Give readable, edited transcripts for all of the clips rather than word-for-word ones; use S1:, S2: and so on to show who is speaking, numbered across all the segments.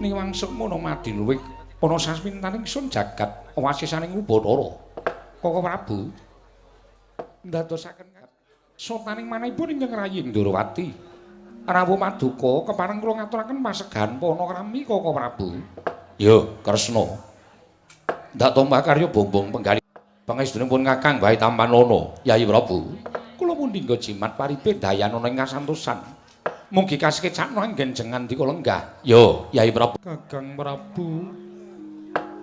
S1: niwangsukmu ana Madiluwih ana sasmintaning sun jagat wasisaning Ubathara. Koko Prabu ndadosaken sotaning manahipun ingkang rayi Ndrawati. Rawuh Paduka kepareng kula ngaturaken pasegan panakrami Koko Prabu. Ya, Kresna. Ndak tombah karya bombong penggali pangestunipun Kakang Bahi Tampanana, Yayi Prabu. Kula mundhingga jimat paripe dayanana ing kasantosan. Mugi kasekecakna anggen jengan dika lenggah. Ya, Yayi Prabu. Kakang Prabu.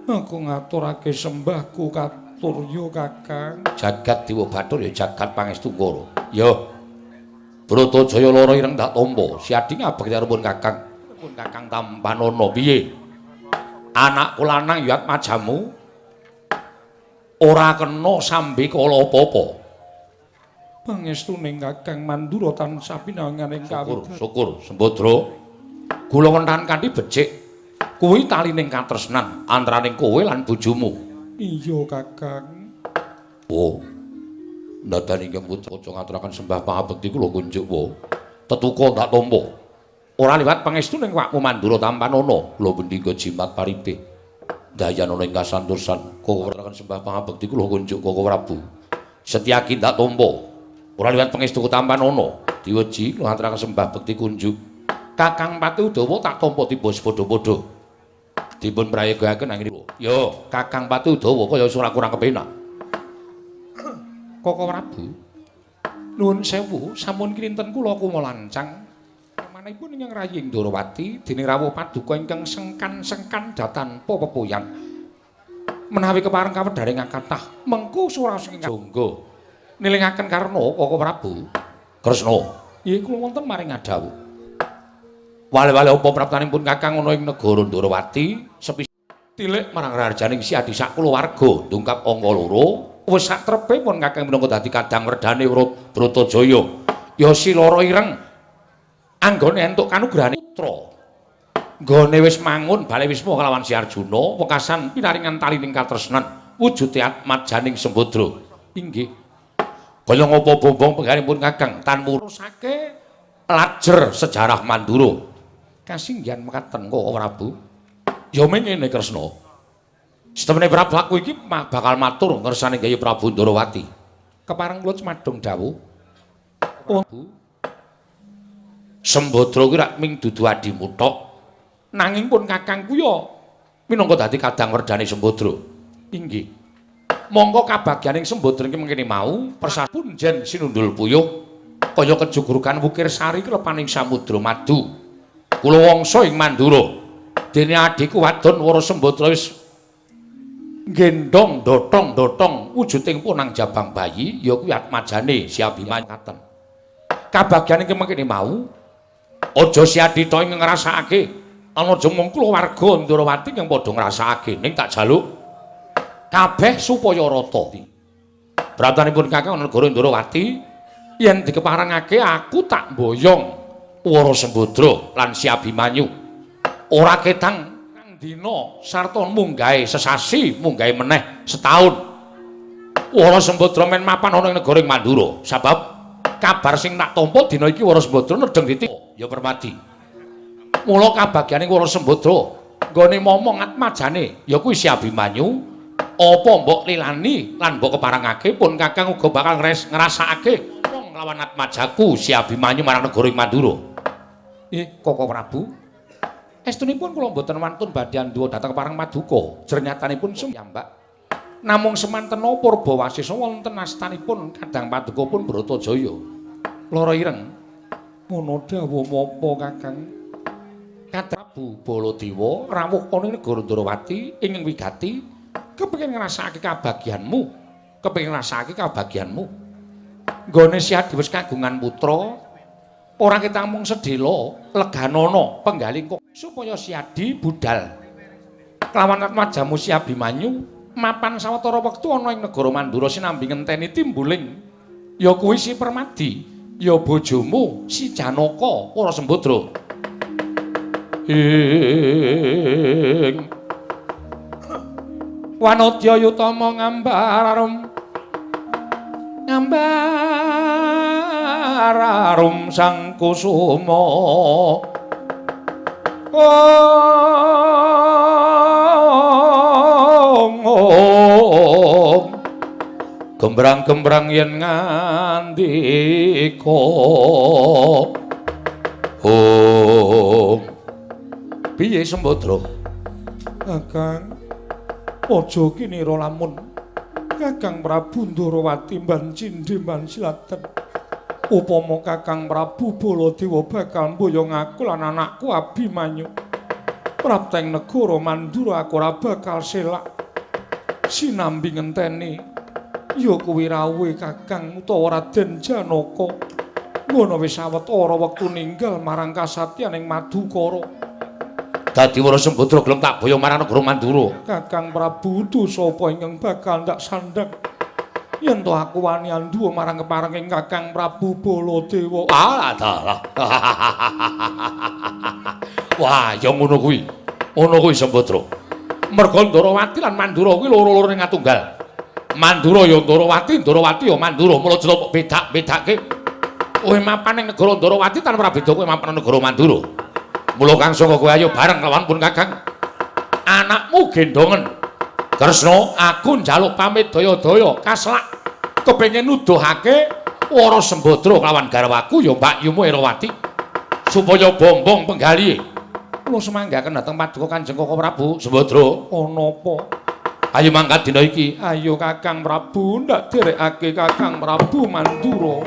S1: Aku ngaturake sembahku katurya Kakang. Jagat Dewa Bathara ya jagat pangestu Kara. Ya. Bratajaya lara ireng dak tampa, siadi ngabekti arepun Kakang. Pun Kakang Tampanana piye? Anakku lanang ya Atmajamu ora kena sambe kala apa-apa. Pangestuning Kakang Mandura tansah pinanganing kawigaten. Syukur, Sembadra. Kula wonten kanthi becik. Kuwi talining katresnan antaraning kowe lan bojomu. Iya, Kakang. Oh. Ndadani ingkang putra ngaturaken sembah pangabekti kula kunjuk wa. Tetuka tak tampa. Ora liwat pangestuning wakmu Mandura Tampanana, kula bendika jimat paripe. Dayanana ing kasantosan, koko ngaturaken sembah pangabekti kula kunjuk Koko Prabu. Setyaki tak tampa. Ora liwat pangestu Tampanana, diweji kula ngaturaken sembah bekti kunjuk. Kakang Pati Udawa tak tampa tiba sepadha-padha. Dipun prayogaken anggen. Yo, Kakang Pati Udawa kaya ora kurang kepenak. Koko Prabu. Nuwun sewu, sampun kinten kula kumalancang. Manahipun ingkang rayi Ndrawati dening rawuh Paduka ingkang sengkan-sengkan datan pepoyan. Menawi kepareng kawedharing kathah, mengko suraos ingkang jangga. Nilingaken karna Koko Prabu. Kresna. Nggih kula wonten maring adhawu. Wale-wale apa praptanipun Kakang ana ing negara Ndrawati sepi tilik marang raharjaning siadi sak kulawarga ndungkap angka 2. Wis sak trepe pun Kakang minangka dadi kadang werdane Bratajaya. Ya si lara ireng anggone entuk kanugrahane putra. Nggone wis mangun bale Wisma kelawan Si Arjuna, wekasan pinaringan talining katresnan wujude atmajaning Sembadra. Inggih. Kaya ngapa bombong penggalipun Kakang tan murusake lajer sejarah Mandura. Kasinggihan mekaten Koko Prabu. Ya mengene Kresna. Setemene Prabu aku iki bakal matur ngersane Yayi Prabu Ndrawati. Kepareng kula cemadhong dawuh. Oh, Sembadra kuwi rak ming dudu adimu tok. Nanging pun Kakangku ya minangka dadi kadang werdane Sembadra. Inggih. Monggo kabagyaning Sembadra iki mengkene mau persapun jen sinundul puyuh kaya kejugrukan wukir sari klepaning samudra madu. Kula wangsa ing Mandura. Dene adhiku wadon Wara Sembadra wis gendong dotong-dotong wujuding punang jabang bayi ya kuwi atmajane Si Abimanyu katen. Kabagyan iki mengkene mau aja Si Adhita ing ngrasakake ana aja mung kulawarga Ndrawati yang padha ngrasakake ning tak jaluk kabeh supaya rata. Bratanipun Kakang ana negara Ndrawati yen dikeparengake aku tak mboyong Wara Sembadra lan Si Abimanyu ora ketang dina sarta munggahe sesasi munggahe meneh setahun Wara Sembadra men mapan ana ing negara ing Mandura sebab kabar sing tak tampa dina iki Wara Sembadra nedheng titik ya Permadi. Mula kabagyaning Wara Sembadra nggone momong atmajane ya kuwi Si Abimanyu apa mbok lilani lan mbok keparengake pun Kakang uga bakal ngrasakake wong lawan atmajaku Si Abimanyu marang negara ing Mandura. Koko Prabu. Estunipun kula mboten wantun badhe andhuwa dhateng parang Paduka. Jernyatanipun sumyambak. Namung semanten Purba Wasisa wonten astanipun kadang Paduka pun Bratajaya. Lara ireng. Ngono dawuh mapa Kakang? Prabu Baladewa rawuh ana ing negara Ndrawati ing wigati kepengin ngrasakake kabagyanmu. Kepengin ngrasakake kabagyanmu. Nggone Si Adi wis kagungan putra. Ora kita mung sedhela leganana penggaling supaya Si Adi budal kelawan atmajamu Si Abimanyu mapan sawetara wektu ana ing negara Mandura sinambi ngenteni timbuling ya kuwi Si Permadi ya bojomu Si Janaka Wara Sembadra. Wanodya yutama ngambar arum sang kusuma Gembrang-gembrang yen ngandika piye Sembadra Kakang aja kinira lamun Kakang Prabu Ndarawati mban cindhe mban silaten upama Kakang Prabu Baladewa bakal mboyong aku lan anakku Abimanyu prapteng negara Mandura aku ora bakal selak sinambi ngenteni ya kuwi rawuhe Kakang utawa Raden Janaka ngono wis sawetara wektu ninggal marang kasatyaning Madukara dadi Wara Sembadra gelem tak boyong marang negara Mandura Kakang Prabu dosa apa ingkang bakal ndak sandhang yen to aku wani anduwa marang keparenging Kakang Prabu Baladewa adalah wah ya ngono kuwi Sembadra merga Ndarawati lan Mandura kuwi loro-loro ning atunggal Mandura ya Ndarawati, Ndarawati ya Mandura. Mula jero kok bedak-bedake. Kowe mapan ning negara Ndarawati tanpa beda kowe mapan ning negara Mandura. Mula Kang Sanga kowe ayo bareng lawan pun Kakang. Anakmu gendongen. Kresna, aku njaluk pamit daya-daya kaslak kepengin nuduhake Wara Sembadra kelawan garwaku ya Mbak Yumu Erawati supaya bombong penggalihe. Kula semanggaken dhateng Paduka Kanjeng Koko Prabu Sembadra. Ana apa? Ayo mangkat dina iki. Ayo Kakang Prabu ndak derekake Kakang Prabu Mandura.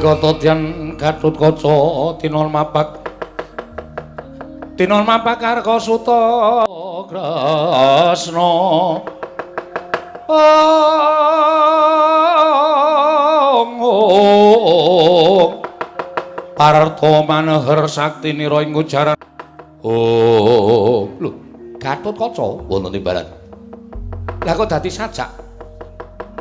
S1: Kotodian Gatotkaca tinol mapak Karkasuta Kresna Parto maneher sakti nira ing ujaran lho Gatotkaca wonten timbalan lah kok dadi sajak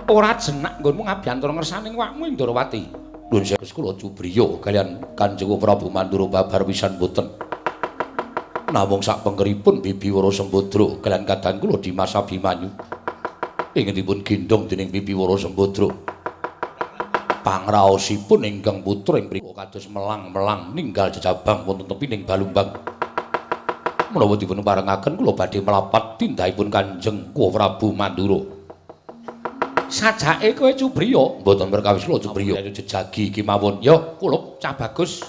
S1: ora jenak nggonmu ngabiyantara ngersaning wakmu Ndarawati Nuwun sewu kula Cubriya kaliyan Kanjeng Prabu Mandura babar pisan boten. Namung sak pengkeripun Bibi Wara Sembadra kaliyan kadang kula Dimas Abimanyu. Ingkang dipun gendhong dening Bibi Wara Sembadra. Pangraosipun ingkang putra ing mriku kados melang-melang ninggal jejabang wonten tepining Balumbang. Menawa dipun parengaken kula badhe mlapat tindahipun Kanjeng Prabu Mandura. Sajake kowe Cubriya mboten perkawis kula Cubriya jejagi iki mawon ya kula cah bagus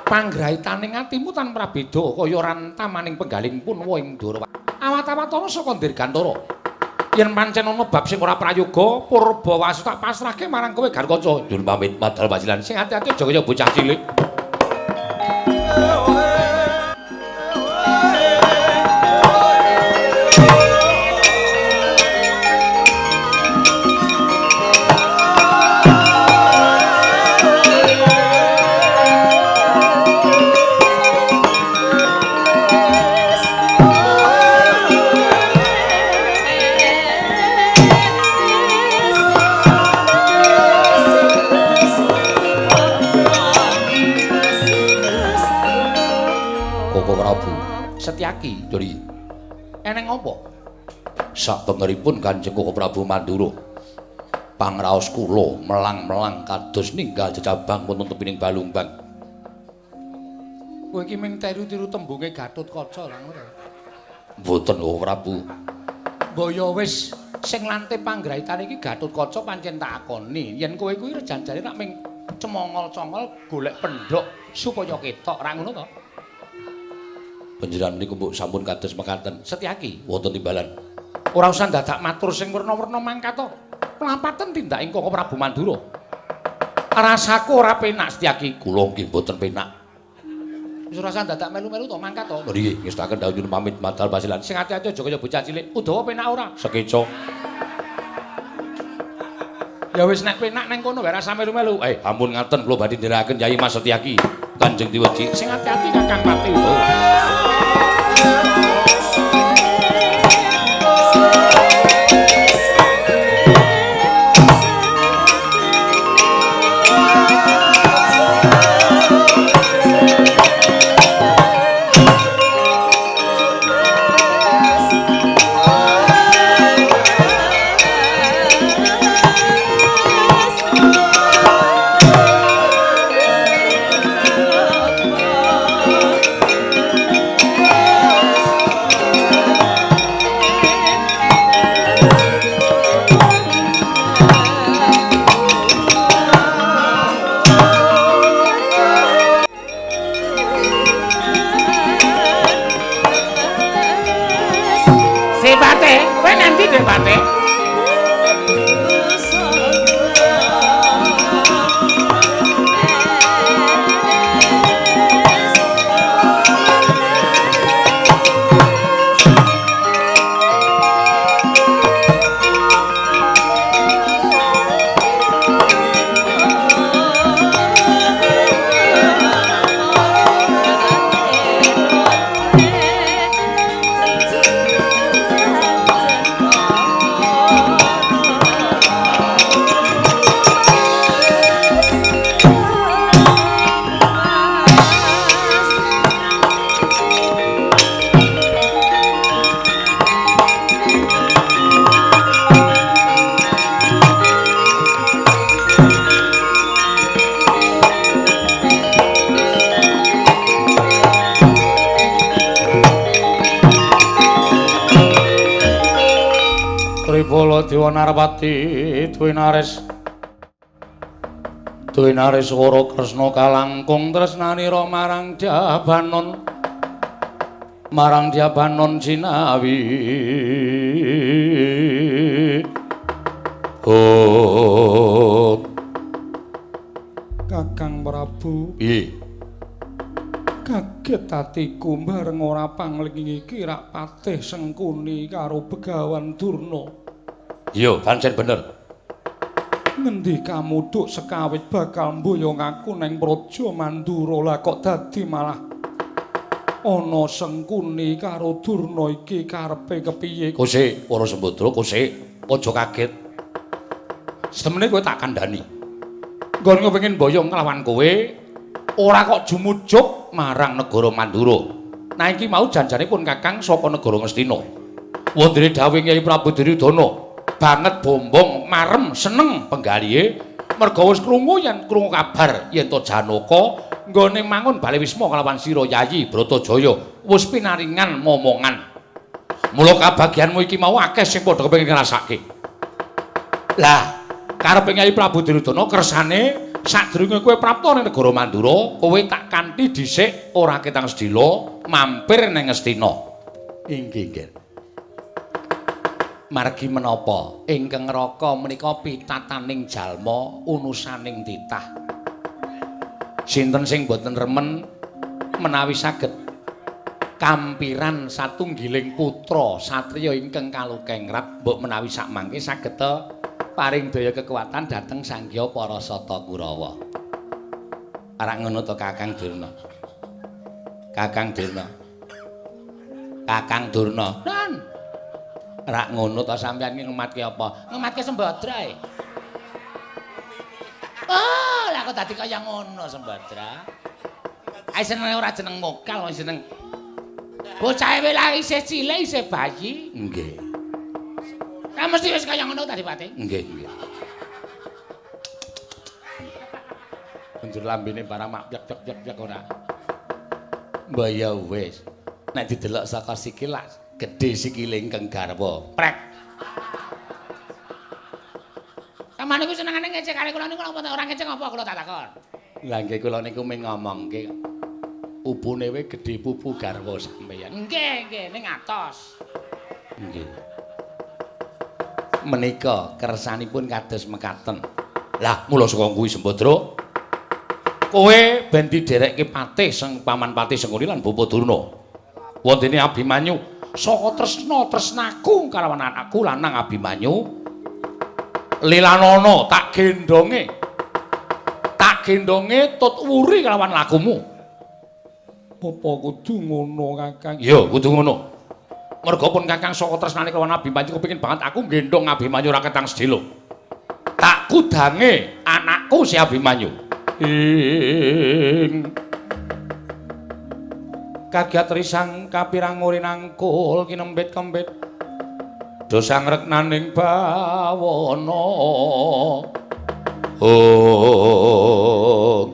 S1: panggraitaning atimu tanpa beda kaya rantamaning penggaling punwa ing Ndarawati awat-awatana saka Dirgantara yen pancen ana bab sing ora prayoga Purbawasu tak pasrahke marang kowe Garkaca nyuwun pamit madhal wajilan sing ati-ati aja kaya bocah cilik Setyaki, Dori. Eneng apa? Sabengeripun Kanjeng Prabu Mandura. Pangraos kula melang-melang kados ninggal jejabang wonten tepining Balumbang. Kowe iki mung tiru-tiru tembunge Gatotkaca lha ngono. Mboten, Oh Prabu. Mbok ya wis sing lante panggraitan iki Gatotkaca pancen tak akoni yen kowe kuwi rejanjane nak ming cemongol-congol golek pendhok supaya ketok ra ngono to. Panjenengan niku mbok sampun kados mekaten. Setyaki wonten timbalan. Ora usah dadak matur sing werna-werna mangkat to. Pelampaten tindaking Koko Prabu Mandura. Rasaku ora penak Setyaki. Kula nggih mboten penak. Wis ora usah dadak melu-melu to mangkat to. Nggih, ngestaken dawuh nyuwun pamit madal pasilan. Sing ati-ati aja kaya bocah cilik. Udawa penak ora? Sekeca. Ya wis nek penak nang kono ora usah melu-melu. Ampun ngaten kula badhe ndherekaken Yayi Mas Setyaki. Kanjeng Diweji. Sing ati-ati Kakang Pati Udawa. Dewa Narpati Dwinaris Wara Kresna kalangkung tresnanira marang Jabanon Cinawi oh Kakang Prabu piye kaget atiku bareng ora pangling iki rak patih Sengkuni karo Begawan Durna. Iya, pancen bener. Ngendi kamuduk sekawit bakal mboyong aku neng Praja Mandura lah kok dadi malah ana Sengkuni karo Durna iki karepe kepiye? Kose, para Sembadra, kose, aja kaget. Setemene kowe tak kandhani. Nggon kepengin mboyong kelawan kowe ora kok jumujuk marang negara Mandura. Nah iki mau janjane pun Kakang saka negara Ngastina. Wondene dawuh Kyai Prabu Duryudana banget bombong marem seneng penggalihe merga wis krungu kabar yen to Janaka nggone mangun Bale Wisma kelawan sira Yayi Bratajaya wis pinaringan momongan. Mula kabagyanmu iki mau akeh sing padha kepengin ngrasake. Lah, karepe Kyai Prabu Duryudana kersane sadurunge kowe prapta ning negara Mandura, kowe tak kanthi dhisik ora ketang sedila mampir ning Ngastina. Inggih, nggih. Margi menapa ingkang raka menika pitataning jalma unusaning titah. Sinten sing boten remen menawi saged kampiran satunggiling putra satriya ingkang kalukengrat mbok menawi sak mangke saged paring daya kekuatan dhateng Sangya Parasata Kurawa. Arek ngono to Kakang Durna. Kakang Durna. Kakang Durna. Nan rak ngono ta sampeyan iki ngematke apa? Ngematke Sembadra. Oh, lah kok dadi kaya ngono Sembadra. Ae seneng ora jeneng mokal, jeneng bocah lah isih cilik, isih bayi. Nggih. Lah mesti wis kaya ngono tadi Pati? Nggih, nggih. Banjur lambene barang mak pyak-pyak ora. Mbah ya wis. Nek didelok saka sikil Gedhe sikile ingkang garwa. Prek. Sampeyan niku senengane ngecek kali kula niku napa ora ngecek apa kula tak takon. Lah nggih kula niku mung ngomongke. Upune we gedhe pupu garwa sampeyan. Nggih, ning atos. Nggih. Menika kersanipun kados mekaten. Lah, mula saka kuwi Sembadra. Kowe ben diderekke patih sing paman patih Sengkuni lan Bapa Durna. Wontene Abimanyu saka tresnaku kalawan anakku lanang Abimanyu. Lilanana tak gendonge. Tak gendonge tut wuri kalawan lakumu. Apa kudu ngono, Kakang? Ya, kudu ngono. Merga pun Kakang saka tresnane kelawan Abimanyu kepengin banget aku gendong Abimanyu ra ketang sedelo. Tak kudange anakku si Abimanyu. Kagiat risang kapirang urinangkul kinembet-kembet. Dosang reknaning bawana. Oh.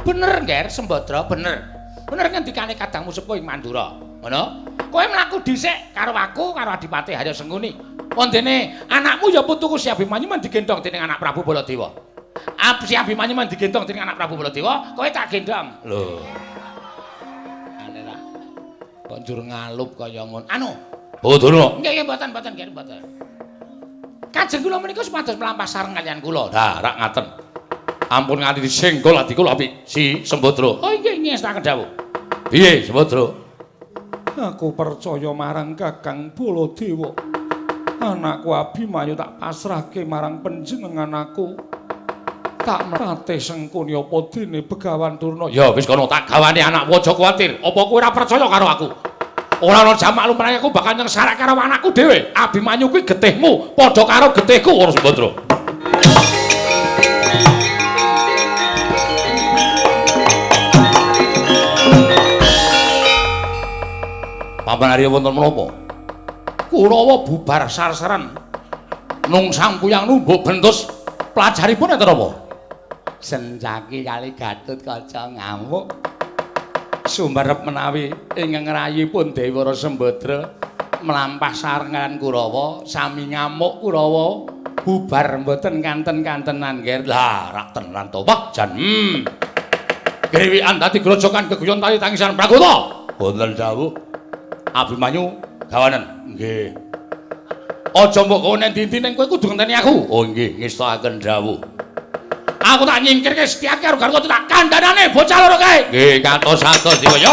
S1: Bener, Nger, Sembadra, bener. Bener ngendikane kadangmu sepuh ing Mandura. Ngono? Kowe mlaku dhisik karo aku karo Adipati Harya Sengkuni. Wondene anakmu ya putuku si Abimanyu men digendong dening anak Prabu Baladewa. Si Abimanyu men digendong dening anak Prabu Baladewa, kowe tak gendong. Lho. Ane ra. Kok njur ngalup kaya ngono. Anu, Badana. Nggih, mboten, nggih, mboten. Kajeng kula menika supados mlampah sareng kaliyan kula. Lah, rak ngaten. Ampun nganti disenggol ati kula apik si Sembadra. Oh nggih, ngestaken dawuh. Piye, Sembadra? Aku percaya marang Kakang Baladewa. Anakku Abimanyu tak pasrahke marang panjenengan aku. Tak mrate Sengkuni apa dene Begawan Durna. Ya wis kono tak gawane anakmu aja kuwatir. Apa kowe ora percaya karo aku? Ora ana jamak lumrah aku bakal nyengsarake karo anakku dhewe. Abimanyu kuwi getihmu padha karo getihku ora Sembadra. Paman Arya wonten menapa? Kurawa bubar sarsaran. Nungsang puyang numbuk bentus pelajaripun enten apa? Senjaki kali Gatut Kaca ngamuk. Sumerep menawi ingkang rayipun Dewara Sembadra mlampah sarengan Kurawa sami ngamuk Kurawa bubar mboten kanten-kantenan nggih. Lah rak tenan to wah jan. Grewikan dadi grojokan geguyon tali tangisan Pragota. Wonten dawuh Abimanyu gawanen. Nggih. Aja mbok kowe endi-endi ning kowe kudu ngenteni aku. Oh nggih, ngestakaken dawuh. Aku tak nyingkirke Setyaki karo garwa tak kandhanane bocah loro kae. Nggih, katos-atos diwaya.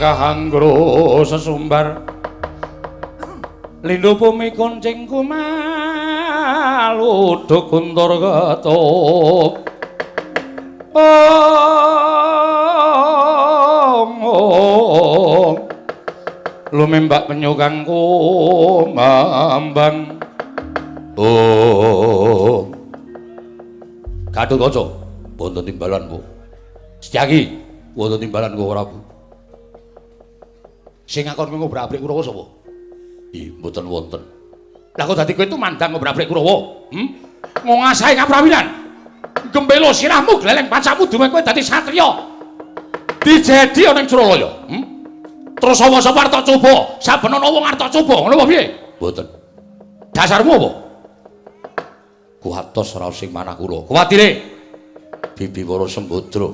S1: Anggro sesumbar lindhu bumi kuncing kumaluduk guntur ketup lumembak penyukang kumambang Gatotkaca wonten timbalanmu Setyaki wonten timbalanku Prabu. Sing ngakon ngobrak-abrik Kurawa sapa? Ih, mboten wonten. Lah kok dadi kowe itu mandang ngobrak-abrik Kurawa? Ngongasahi kaprawilan. Gembelo sirahmu gleleng pancamu duwe kowe dadi satriya. Dijedi ana ing Suralaya. Terus sapa-sapa arep tak coba, saben ana wong arep tak coba, ngono apa piye? Mboten. Dasarmu apa? Kuatos ora sing manah kula. Kuwatire Bibi Wara Sembadra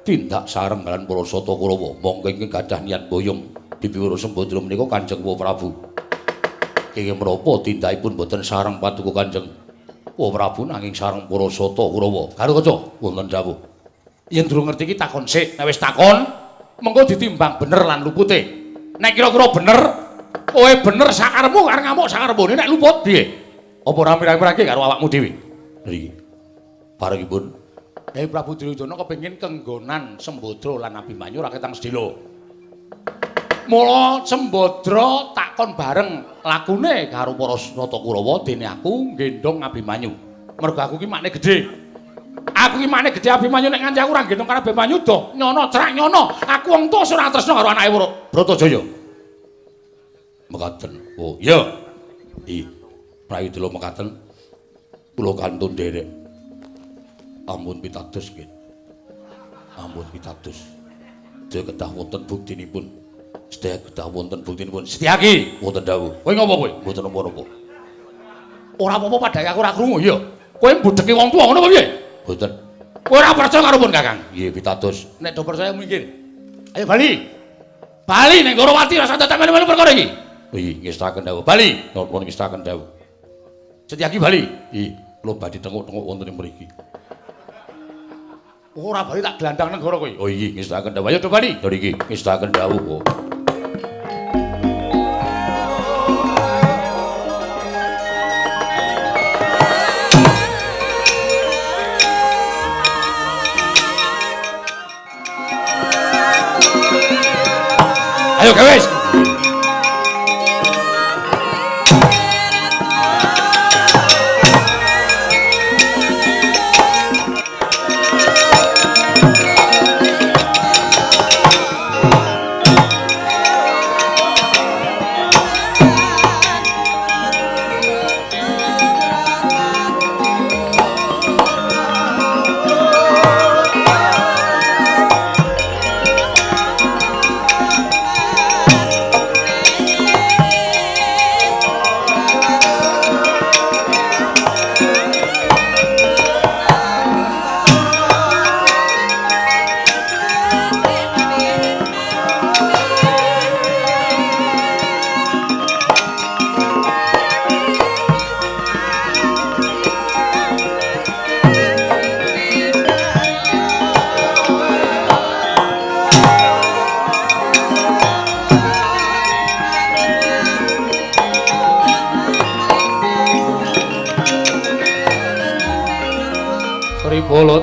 S1: tindak sareng kaliyan para sata Kurawa. Monggo ing gadah niat boyong Bibi Wara Sembadra menika Kanjeng Prabu. Kenging menapa tindakipun boten sareng paduka Kanjeng Prabu nanging sareng para sata Kurawa. Gatotkaca wonten dawuh. Yen durung ngerti iki takon sik, nek wis takon mengko ditimbang bener lan lupute. Nek kira-kira bener, kowe bener sakarepmu karo ngamuk sakarepmu. Nek luput piye? Apa ora mirang-mirangke karo awakmu dhewe? Niki. Barengipun Kyai Prabu Duryudana kepengin kenggonan Sembadra lan Abimanyu raketang sedhela. Mula Sembadra takon bareng lakune karo para Rata Kurawa dene aku nggendhong Abimanyu. Mergo aku ki makne gedhe. Aku ki makne gedhe Abimanyu nek nganti aku ora nggendhong karo Abimanyu doh nyono cerak nyono. Aku wong tuwa ora tresna karo anake Bratajaya. Mekaten. Oh, iya. Prayu Dela mekaten. Kula kantun nderek. Ampun pitados nggih. Ampun pitados. Sedaya kedah wonten buktinipun. Sedaya kedah wonten buktinipun. Setyaki wonten dawuh. Kowe ngopo kowe? Mboten napa-napa. Ora apa-apa padhae aku ora krungu ya. Kowe mbudheki wong tuwa ngono apa piye? Mboten. Kowe ora percaya karo pun Kakang? Nggih pitados. Nek do percaya minggir. Ayo bali. Bali ning Gorawati rasa dadak melu-melu perkara iki. Nggih, ngestaken dawuh. Bali, napa ngestaken dawuh. Setyaki bali. Nggih, kula badhe tenguk-tenguk wonten ing mriki. Ora bali tak glandang negara kowe. Oh iki ngestaken dawuh. Ayo do bali. Lho iki ngestaken dawuh kok. Ayo guys.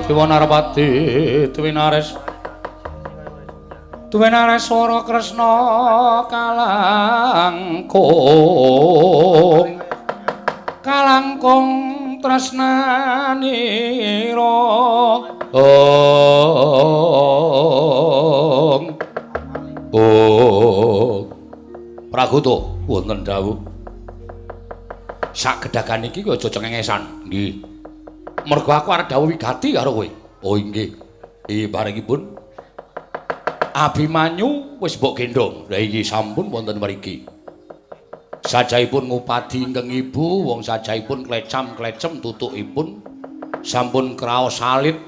S1: Dewa Narpati Dwinares Swara Kresna kalangkung tresnanira Pragoto wonten dawuh sak gedhagan iki aja cengengesan nggih. Mergo aku arep dawuh wigati karo kowe. Oh nggih. Barengipun Abimanyu wis mbok gendhong. Lah iki sampun wonten mriki. Sajaipun ngupadi ingkang ibu, wong sajaipun klecam-klecem tutukipun sampun kraos salit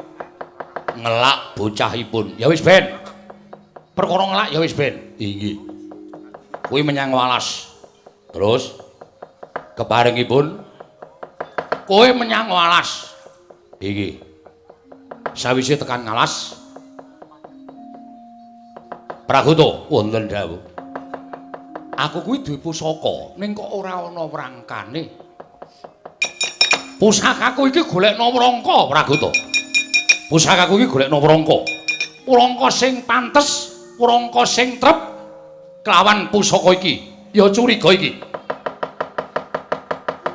S1: ngelak bocahipun. Ya wis ben. Perkara ngelak ya wis ben. Nggih. Kuwi menyang Walas. Terus kebarengipun kowe menyang Walas. Iki sawise tekan Ngalas Pragoto wonten dawuh aku kuwi duwe pusaka ning kok ora ana wrangkane pusakaku iki golekno wrangka Pragoto pusakaku iki golekno wrangka sing pantes wrangka sing trep kelawan pusaka iki ya curiga iki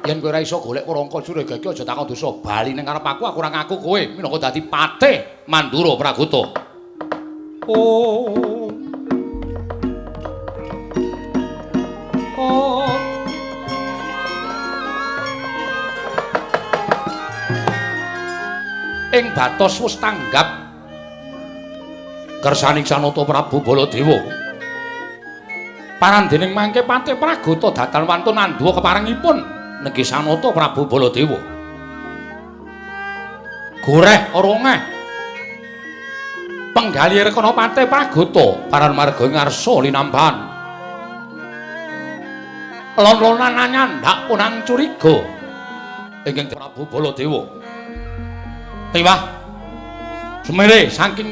S1: yen kowe ora iso golek wrangka curiga iki aja takon dosa bali ning karep aku ora ngaku kowe minangka dadi patih Mandura Pragoto. Ing batos wis tanggap kersaning Sanata Prabu Baladewa parandening mangke patih Pragoto datal wantun andhuwa keparengipun nggih Sanata Prabu Baladewa. Goreh orongeh penggali rekana patih Pragoto paran marga ngarsa linambahan. Lon-lonan nyandak punang curiga ingkang Prabu Baladewa. Tiwah semere saking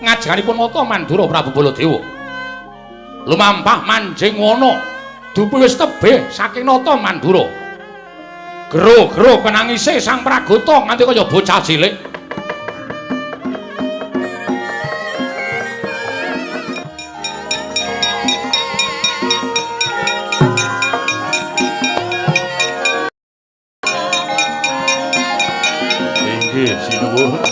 S1: ngajanganipun Nata Mandura Prabu Baladewa. Lumampah manjing wana dupi wis tebih saking Nata Mandura. Gero-gero penangise Sang Pragoto nganti kaya bocah cilik.
S2: Inggih, sinuwun.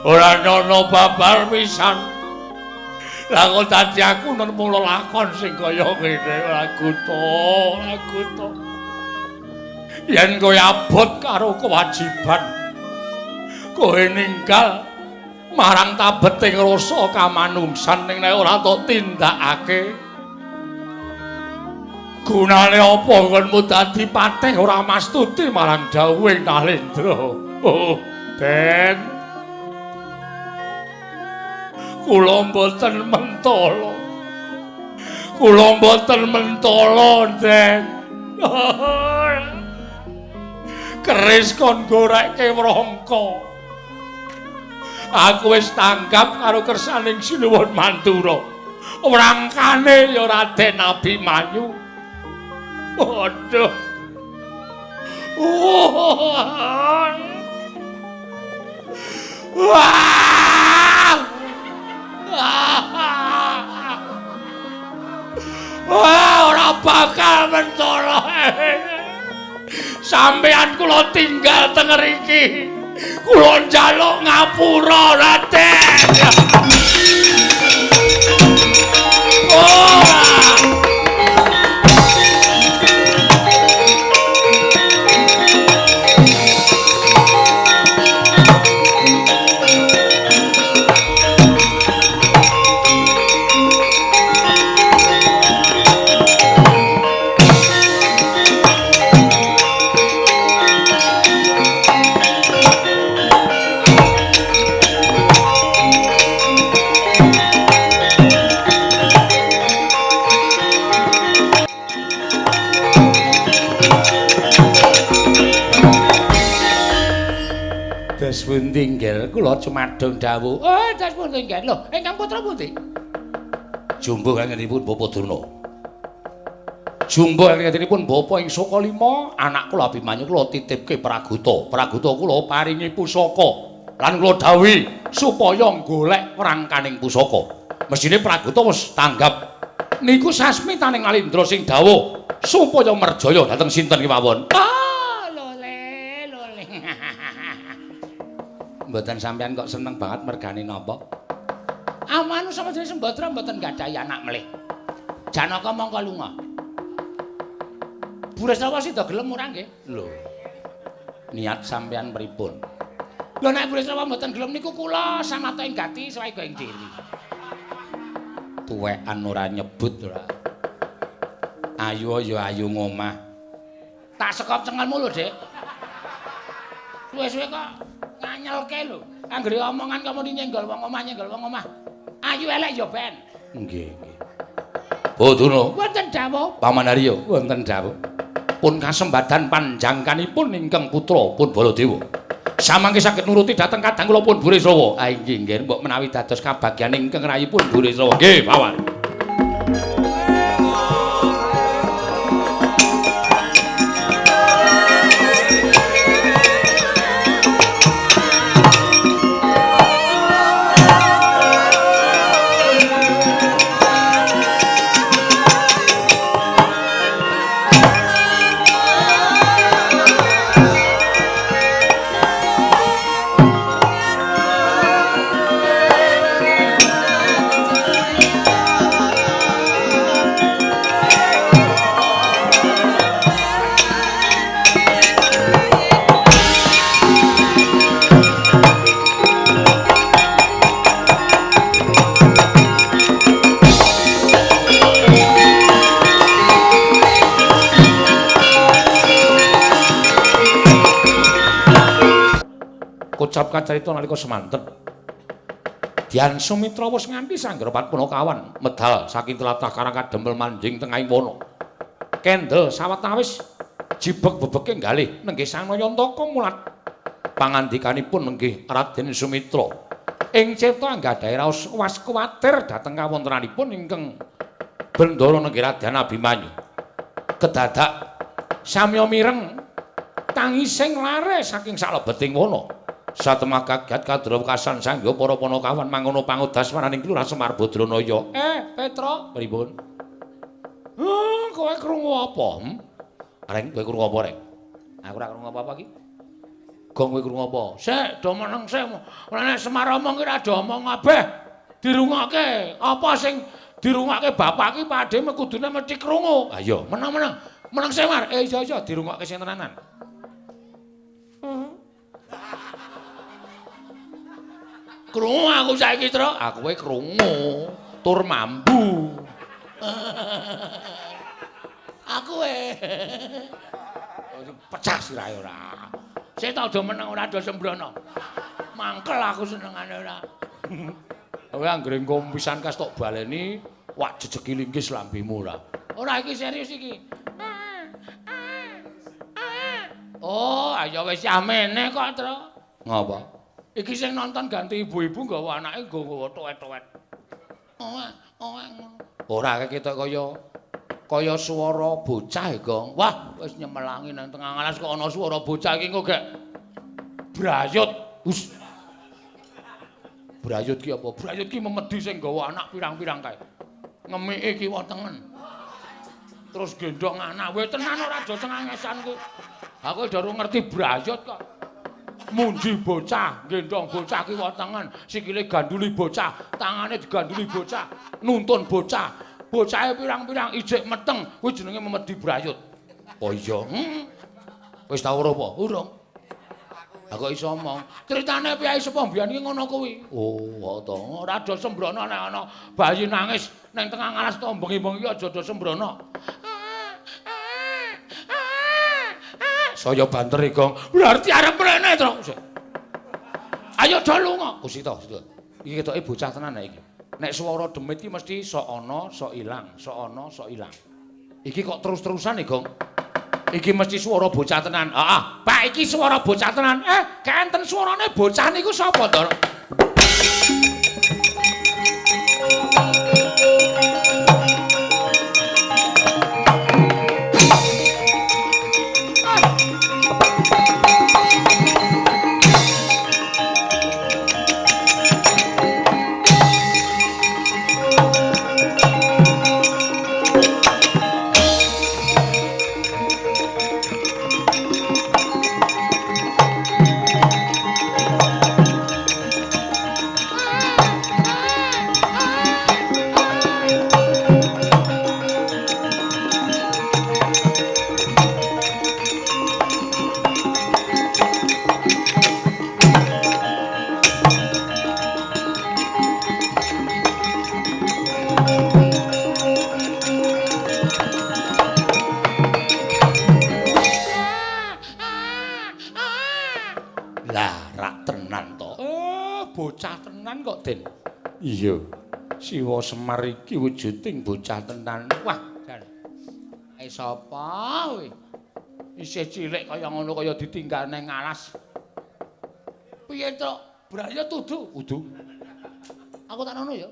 S1: Ora ana babar pisan. Lah kok dadi aku nun mula lakon sing kaya ngene Laguta. Yen kowe abot karo kewajiban kowe ninggal marang tabeting rasa kamanungsan ning nek ora tok tindakake gunane apa nggonmu dadi patih ora mastuti marang dawuhing Nalendra. Oh, Den kula mboten mentala, Den. Keris kon gorekke wrangka. Aku wis tanggap karo kersaning Sinuwun Mandura. Wrangkane ya Raden Abimanyu. Aduh. Wah! Wah, ora bakal mentolo. Sampeyan kula tinggal teng mriki. Kula njaluk ngapura, Raden. Pundi nggih kula cumadung dawuh. Oh, das pundi nggih. Lho, ingkang putra pundi? Jumbuh kangenipun Bapa Durna. Jumbuh kangenipun Bapa ing Sokalima, anak kula Abimanyu kula titipke Praguta. Praguta kula paringi pusaka. Lan kula dawuhi supaya golek wrangkaning pusaka. Mesine Praguta wis tanggap. Niku sasmitaning Nalendra sing dawuh supaya merjaya dhateng sinten kemawon. Mboten sampean kok seneng banget mergane napa? Amanu sama jenis Sembadra mboten gadahi anak melih. Janaka mongko lunga. Buresrawa sida gelem ora nggih? Lho. Niat sampean pripun? Lho nek Buresrawa mboten gelem niku kula samata ing gati sawaga ing diri. Tuwekan ora nyebut ora. Ayu ya ayu ngomah. Tak sekop cengelmu lho, Dik. Suwe-suwe kok nganyelke lho. Anggere omongan kamu nyenggol wong omah. Ayu elek ya ben. Nggih, nggih. Boduna. Wonten dawuh. Paman Arya, wonten dawuh. Pun kasembadan panjangkanipun ingkang putra pun Baladewa. samangke saged nuruti dhateng kadang kula pun Burisrawa. Ah inggih nggih mbok menawi dados kabagyan ingkang rayipun Burisrawa. Nggih, mawon. Kocap kacarita nalika semanten. Dian Sumitra wis nganti sanggrepan punakawan medal saking tlatah Karang Kadempel manjing tengahing wana. Kendel sawetawis jibeg bebeke ngalih nenggih Sang Nayantaka mulat pangandikanipun nenggih Raden Sumitra. Ing ceta anggadhahi raos was kuwatir dhateng kawontenanipun ingkang Bendara nenggih Raden Abimanyu. Kedadak samya mireng tangising lare saking salebeting wana. Satemah kaget kadra wekasan sangga para panakawan mangono pangudaswaraning Lurah Semar Badranaya. Petra, pripun? Kowe krungu apa? Reng, kowe krungu apa, Reng? Aku ora krungu apa-apa iki. Gong kowe krungu apa? Sik, do meneng sik. Nek Semar omong ki ra do omong kabeh. Dirungokke. Apa sing dirungokke bapak ki padhe kudune mesti krungu. Ha iya, meneng-meneng. Meneng Semar. Iya, dirungokke sing tenanan. Krungu aku saiki, Tru. Aku kowe krungu, tur mambu. Aku pecah sirahe ora. Sik tak do meneng ora do sembrono. Mangkel aku senengane ora. Kowe anggere engko pisan kas tok baleni, wak jejegi linggis lambemu ora. Ora iki serius iki. Oh, ayo wis amene kok, Tru. Ngapa? Iki sing nonton ganti ibu-ibu nggawa anake nggawa towet-towet. Ora ketok kaya swara bocah, Gong. Wah, wis nyemelangi nang tengah alas kok ana swara bocah iki kok gek brayut. Hus. Brayut ki apa? Brayut ki memedi sing nggawa anak pirang-pirang kae. Ngemiki kiwa tengen. Terus gendong anak. Weh tenan ora do cengengesan kuwi. Aku durung ngerti brayut kok. Munji bocah, gendong bocah kiwa tengen, sikile ganduli bocah, tangane diganduli bocah, nuntun bocah. Bocahe pirang-pirang ijik meteng, kuwi jenenge memedi brayut. Oh iya. Wis tau ora apa? Urung. Aku iso omong. Critane Kyai Sepuh mbiyen iki ngono kuwi. Oh, to. Ora do sembrono nek ana bayi nangis ning tengah alas to bengi-bengi aja do sembrono. Saya banter Gong. Berarti arep mrene to. Ayo do lunga. Oh sito. Iki ketoke bocah tenan iki. Nek swara demit iki mesti sok ana, sok ilang, sok ana, sok ilang. Iki kok terus-terusan Gong. Iki mesti swara bocah tenan. Heeh, Pak iki swara bocah tenan. Kenten swarane bocah niku sapa to? Iya. Siwa Semar iki wujuding bocah tenan. Wah, jan. Sapa kuwi? Isih cilik kaya ngono kaya ditinggal nang alas.
S2: Piye to? Braya tudu.
S1: Udu.
S2: Aku tak nono ya.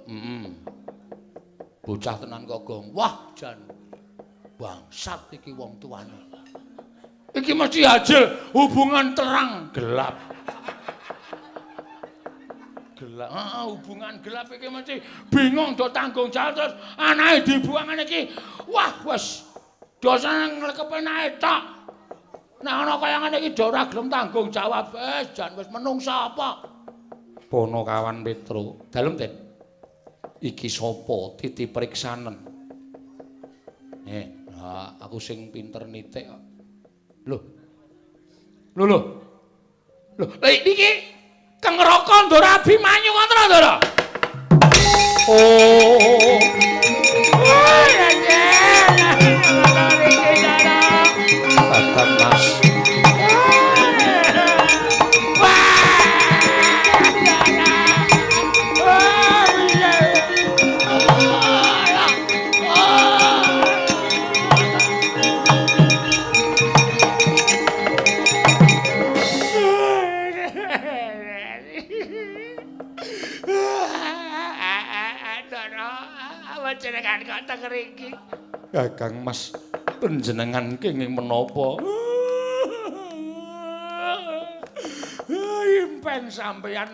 S1: Bocah tenan Kogong.
S2: Wah, jan. Bangsat iki wong tuane.
S1: Iki mesti hasil hubungan terang gelap. Gelap.
S2: Hubungan gelap iki mesti bingung do tanggung jawab terus anake dibuangan iki. Wah, wis dosane nglekepe nae tok. Nek ana kaya ngene iki do ora gelem tanggung jawab, jan wis menungsa apa?
S1: Ponokawan Petro. Dalem, Den. Iki sapa titipriksanen? Aku sing pinter nitik kok. Lho. Lah iki Kang Raka Ndara Abimanyu ngoten lho, Ndara. Oh. Tatap Mas.
S2: Jenengan kok teng mriki.
S1: Kakang Mas, panjenengan kenging menapa?
S2: Impen sampeyan.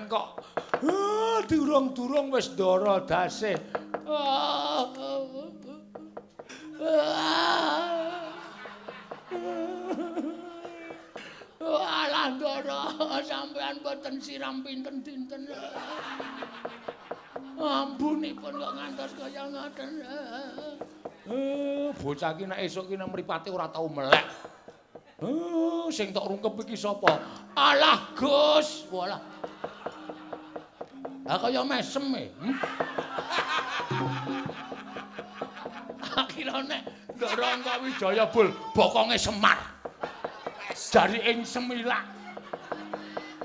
S2: Kok durung-durung wis ndara dase. Alah ndara sampean boten siram pinten dinten. Ampunipun kok ngantos kaya ngoten.
S1: Bocah iki nek esuk ki nang mripate ora tau melek. Sing tok rungkep iki sapa?
S2: Alah Gus, walah. Lah kaya mesem e. Akhire nek Ndara Wijaya Bul bokonge Semar. Dari ing semilak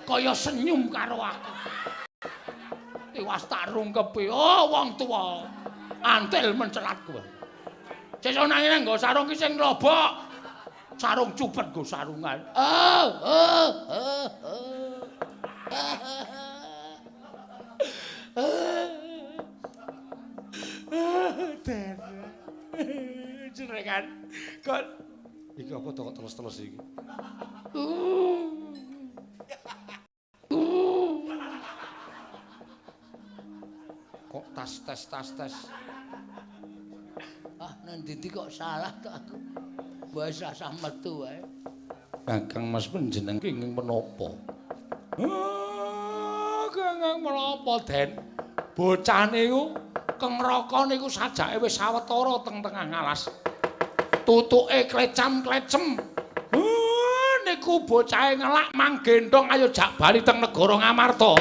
S2: kaya senyum karo aku. Tiwas tak rungkepi, oh wong tuwa. Antil mencelat kowe. Sesuk nanging nggo sarung ki sing lobok. Sarung cupet nggo sarungan. Den. Jenengan kok
S1: Iki apa kok terus-terus iki? Kok tas.
S2: Nang ndi kok salah to aku. Wis asah metu wae.
S1: Kakang Mas panjenengan kenging menapa?
S2: Kenging menapa, Den? Bocah niku Keng Raka niku sajake wis sawetara teng tengah alas. Tutuke klecam-klecem. Niku bocahe ngelak manggendong ayo jak bali teng negara Ngamarta.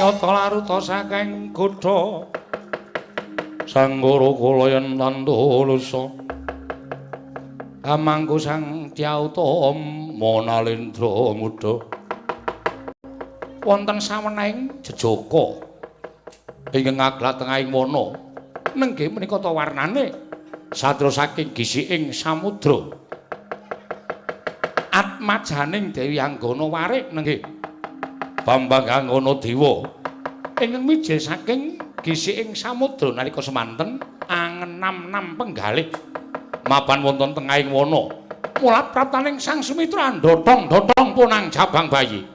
S1: nyata laruta saking kutha Sanggara kula yen tandulusa amangku sang Tyauta Manalendra muda wonten sawenehing jejaka ingkang ngaglatengahing wana nenggih menika ta warnane sadra saking gisiking samudra atmajaning Dewi Anggana Warik nenggih Bambang Anggana Dewa ingkang mijil saking gisiking samudra nalika semanten angenam-nam penggalih mapan wonten tengahing wana mulat praptaning Sang Sumitra ndotong-ndotong punang jabang bayi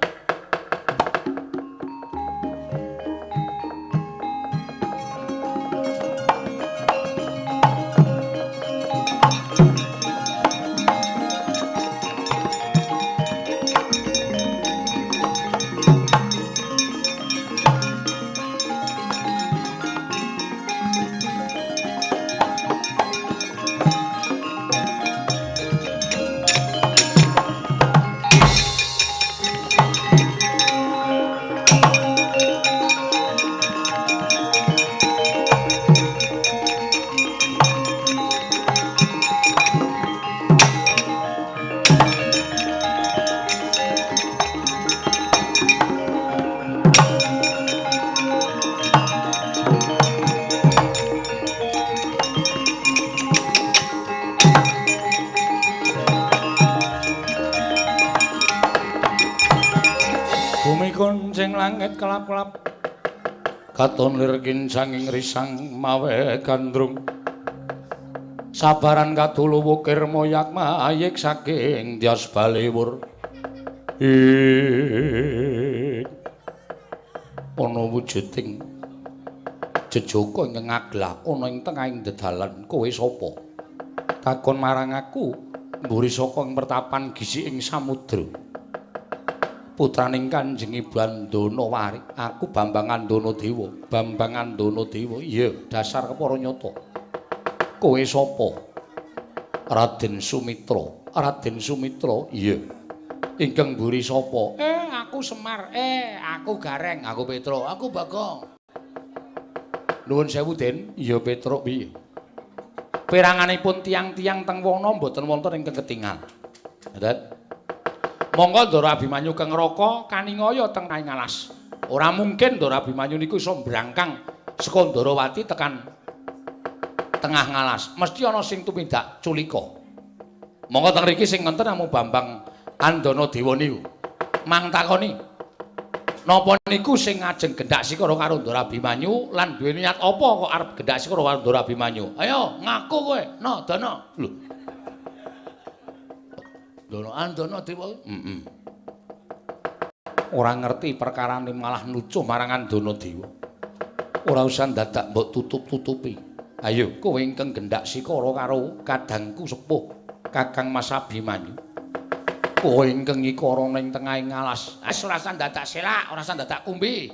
S1: kelap-kelap katon lir kincanging risang mawe gandrung sabaran katulu wukir moyak mayik saking Dyas Baliwur ana wujuding jejaka ingkang ngaglah ana ing tengahing dedalan kowe sapa takon marang aku mburi saka ing pertapan gisiking samudra putraning Kanjeng Ibu Andana Warik aku Bambang Andana Dewa Bambang Andana Dewa iya dasar kepara nyata kowe sapa Raden Sumitra Raden Sumitra iya ingkang mburi sapa aku Semar aku Gareng aku Petruk aku Bagong nuwun sewu Den iya Petruk piye peranganipun tiang-tiang teng wana mboten wonten ingkang ketingal Dadat monggo Ndara Abimanyu keng Raka kaningaya teng Kaing Alas. Ora mungkin Ndara Abimanyu niku iso mbrangkang saka Ndarawati tekan tengah ngalas. Mesti ana sing tumindak culika. Monggo teng mriki sing ngenten namung Bambang Andana Dewa niku. Mang takoni. Napa niku sing ajeng gendhak sikara karo Ndara Abimanyu lan duwe niat apa kok arep gendhak sikara karo Ndara Abimanyu? Ayo ngaku kowe. No, Dana. Lho. Ndana Andana Dewa. Ora ngerti perkarane malah nucuh marang Andana Dewa. Ora usah dadak mbok tutup-tutupi. Ayo kowe ingkang gendhak sikara karo kadangku sepuh Kakang Mas Abimanyu. Kowe ingkang ikara ning tengahing alas. Ora usah dadak selak, ora usah dadak kumbi.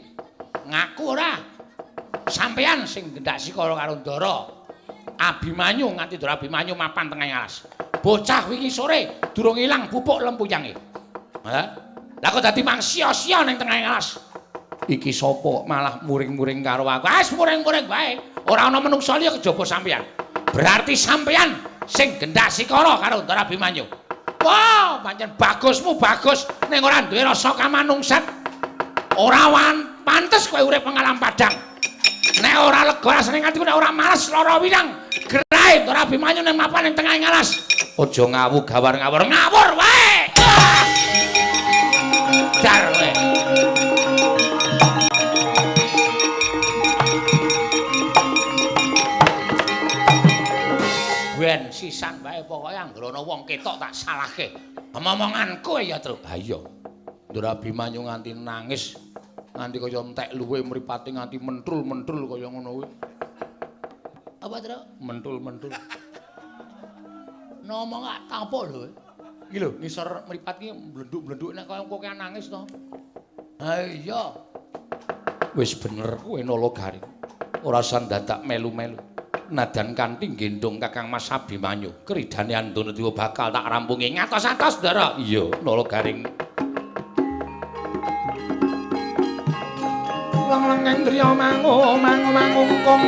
S1: Ngaku ora. Sampeyan sing gendhak sikara karo Ndara Abimanyu nganti Ndara Abimanyu mapan tengahing alas. Bocah wingi sore durung ilang pupuk lempuyange. Lah kok dadi mang sia-sia ning tengahing alas. Iki sapa malah muring-muring karo aku. Wis muring-muring wae. Ora ana menungsa liya kejaba sampeyan. Berarti sampeyan sing gendhak sikara karo Ndara Abimanyu. Wah, pancen bagusmu bagus ning ora duwe rasa kamanungsat. Ora pantes kowe urip ing alam padang. Nek ora lega rasane atiku nek ora males lara wirang. Grahe Ndara Abimanyu ning mapan ning tengahing alas. Aja ngawu gawar-ngawur ngawur wae. Dar wae. Ben sisan wae pokoke anggere ana wong ketok tak salahke. Omonganku ya, Tru. Ha iya. Ndara Abimanyu nganti nangis, nganti kaya entek luwe mripate nganti mentrul-mentrul kaya ngono kuwi. Apa, Tru? Mentul-mentul. Ngomong apa lho? Iki lho, ngisor mripat ki blenduk-blenduk nek kaya kowe nangis to. Ha iya. Wis bener kowe Nalagari. Ora usah dadak melu-melu. Nadan kanthi gendong Kakang Mas Abimanyu, kridane Andana Dewa bakal tak rampungi ngatos-atos, Ndara. Iya, Nalagari. leng driya mangungkung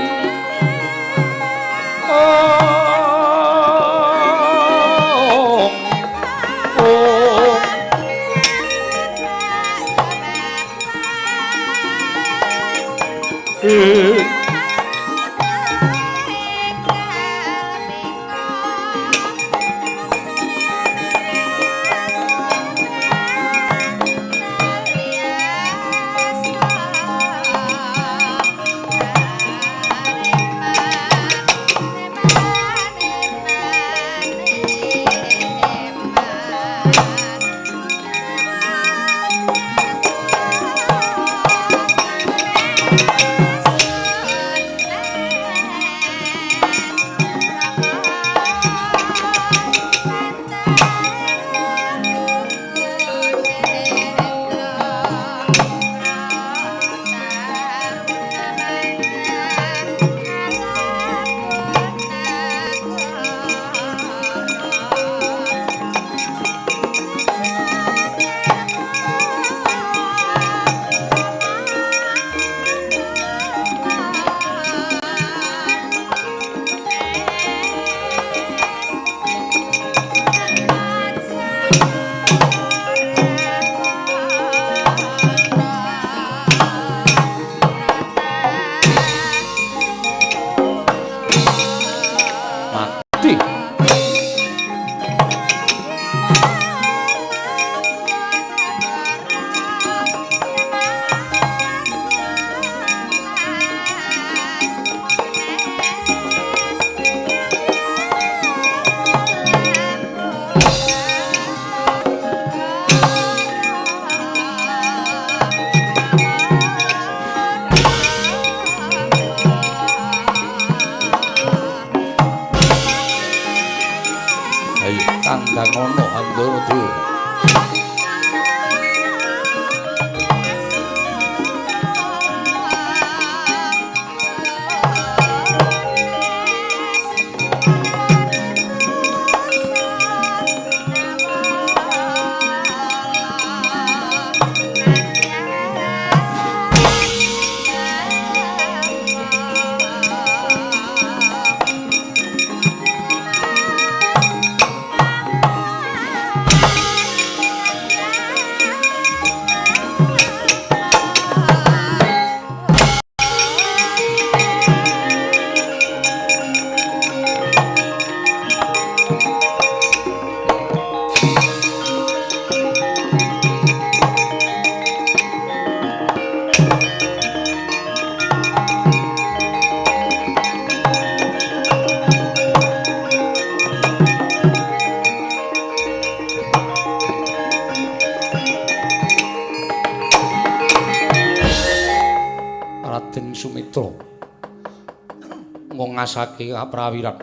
S1: ngasake kaprawiran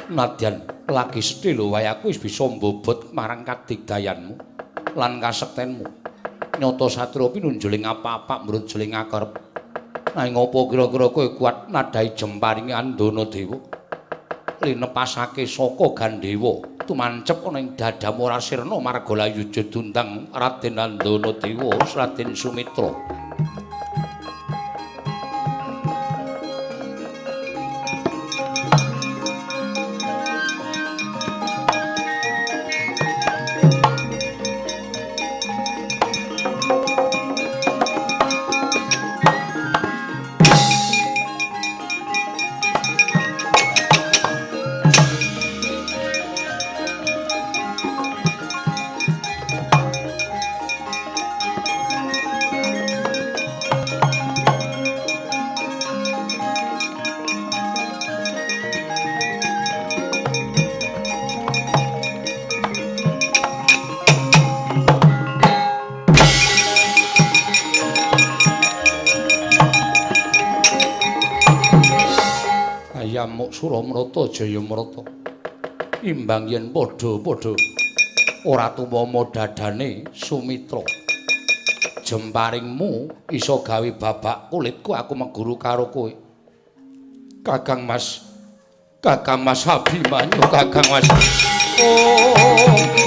S1: nadyan lagi sedhi lho wae aku wis bisa mbobot marang kadigdayanmu lan kasektenmu nyata satria pinunjuling apa-apa mrut juling akerep nanging apa kira-kira kowe kuat nadhahi jemparing Andana Dewa linepasake saka Gandhewa tumancep ana ing dadamu Rasirna margalayu dundang Raden Andana Dewa Raden Sumitra. Suramrata Jayamrata imbang yen padha-padha ora tuwama dadane Sumitra jemparingmu iso gawe babak kulitku aku meguru karo kowe Kakang Mas Abimanyu Kakang Mas oh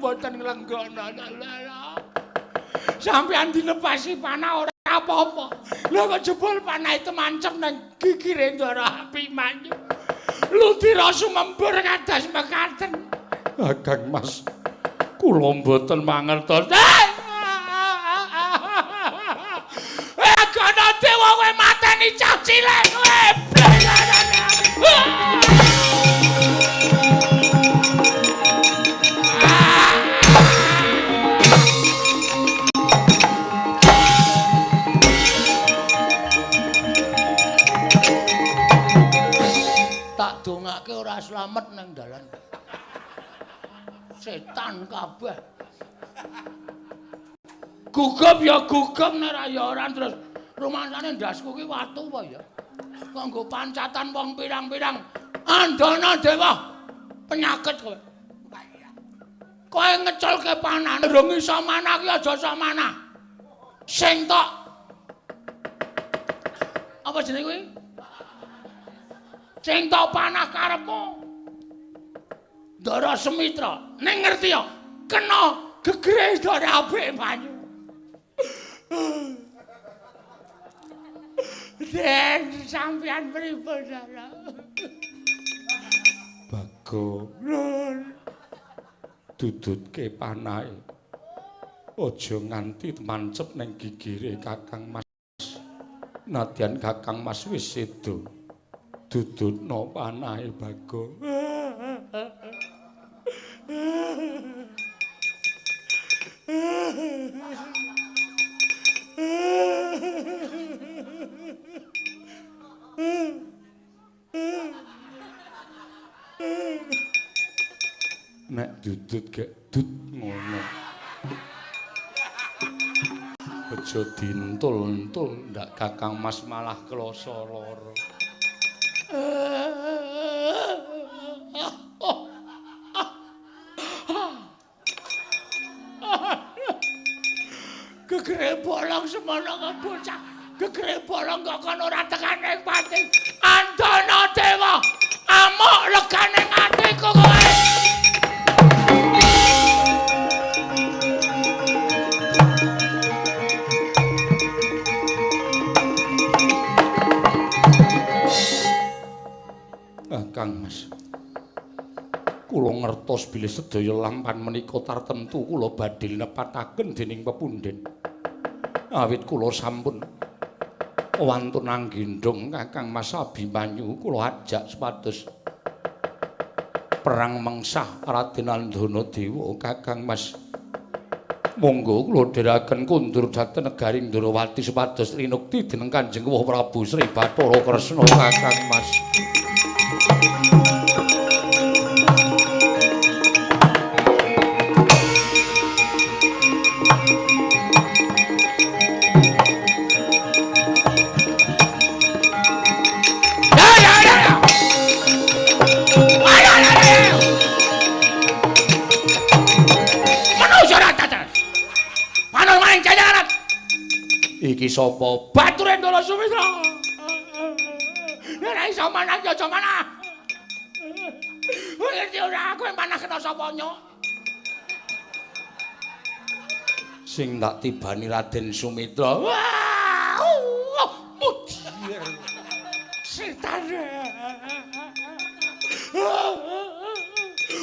S2: mboten nglenggana. Sampeyan dilepasi panah ora apa-apa. Lha kok jebul panahe temancep nang gigire Ndara Abimanyu. Ludira sumembur kados mekaten.
S1: Kakang Mas, kula mboten mangertos.
S2: Gana dewa kowe mateni cah cilik kowe. Tak dongake ora slamet nang dalan. Setan kabeh. Gugup ya gugup nek ra ya ora terus rumangsane ndasku ki watu apa ya? Kanggo pancatan wong pirang-pirang. Andana dewa penyakit kowe. Kowe ngeculke panah durung iso manah ki aja sok manah. Sing tok. Apa jenenge kuwi? Sing tok panah karepmu. Ndara Semitra, ning ngerti ya, kena gegere Ndara Abimanyu. Den sampeyan pripun, Ndara?
S1: Bagong. Dudutke panahe. Aja nganti mancep ning gigire Kakang Mas. Nadyan Kakang Mas wis sedo. Dudutno panahe Bagong. Nek dudut gek dut ngono. Aja dientul-entul ndak Kakang Mas malah kloso lara.
S2: Gegere bolong semono kok bocah. Gegere bolong kok kon ora tekan ning pati. Andana dewa, amuk legane atiku kowe.
S1: Kang Mas. Kula ngertos bilih sedaya lampan menika tartemtu kula badhe nepataken dening pepunden. Awit kula sampun wantun anggendhong Kakang Mas Abimanyu kula ajak supados perang mengsah Raden Andana Dewa Kakang Mas. Monggo kula dherekaken kundur dhateng negari Ndarawati supados rinukti dening Kanjeng Prabu Sri Bathara Kresna Kakang Mas. Iki sapa?
S2: Bature Ndara Sumitra. Nek iso manah ya aja manah. Ngerti ora kowe manah kena sapa nyok?
S1: Sing tak tibani Raden Sumitra.
S2: Wah! Mudier. Setan.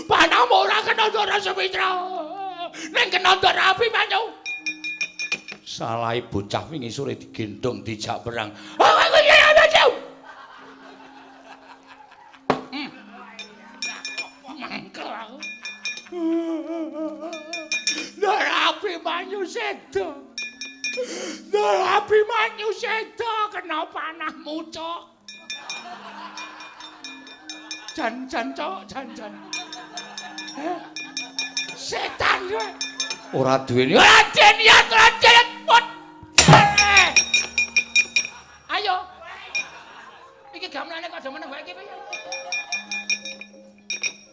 S2: Panahmu ora kena Ndara Sumitra. Ning kena Ndara Abimanyu.
S1: Salahe bocah wingi sore digendhong dijak perang.
S2: Mangkel aku. Ndara Abimanyu sedo. Ndara Abimanyu sedo kena panahmu, Cok. Jan-jan, Cok, jan-jan. Setan kowe.
S1: Ora duweni
S2: Raden ya Raden pun. Ayo. Iki gamelane kok do meneng wae iki piye?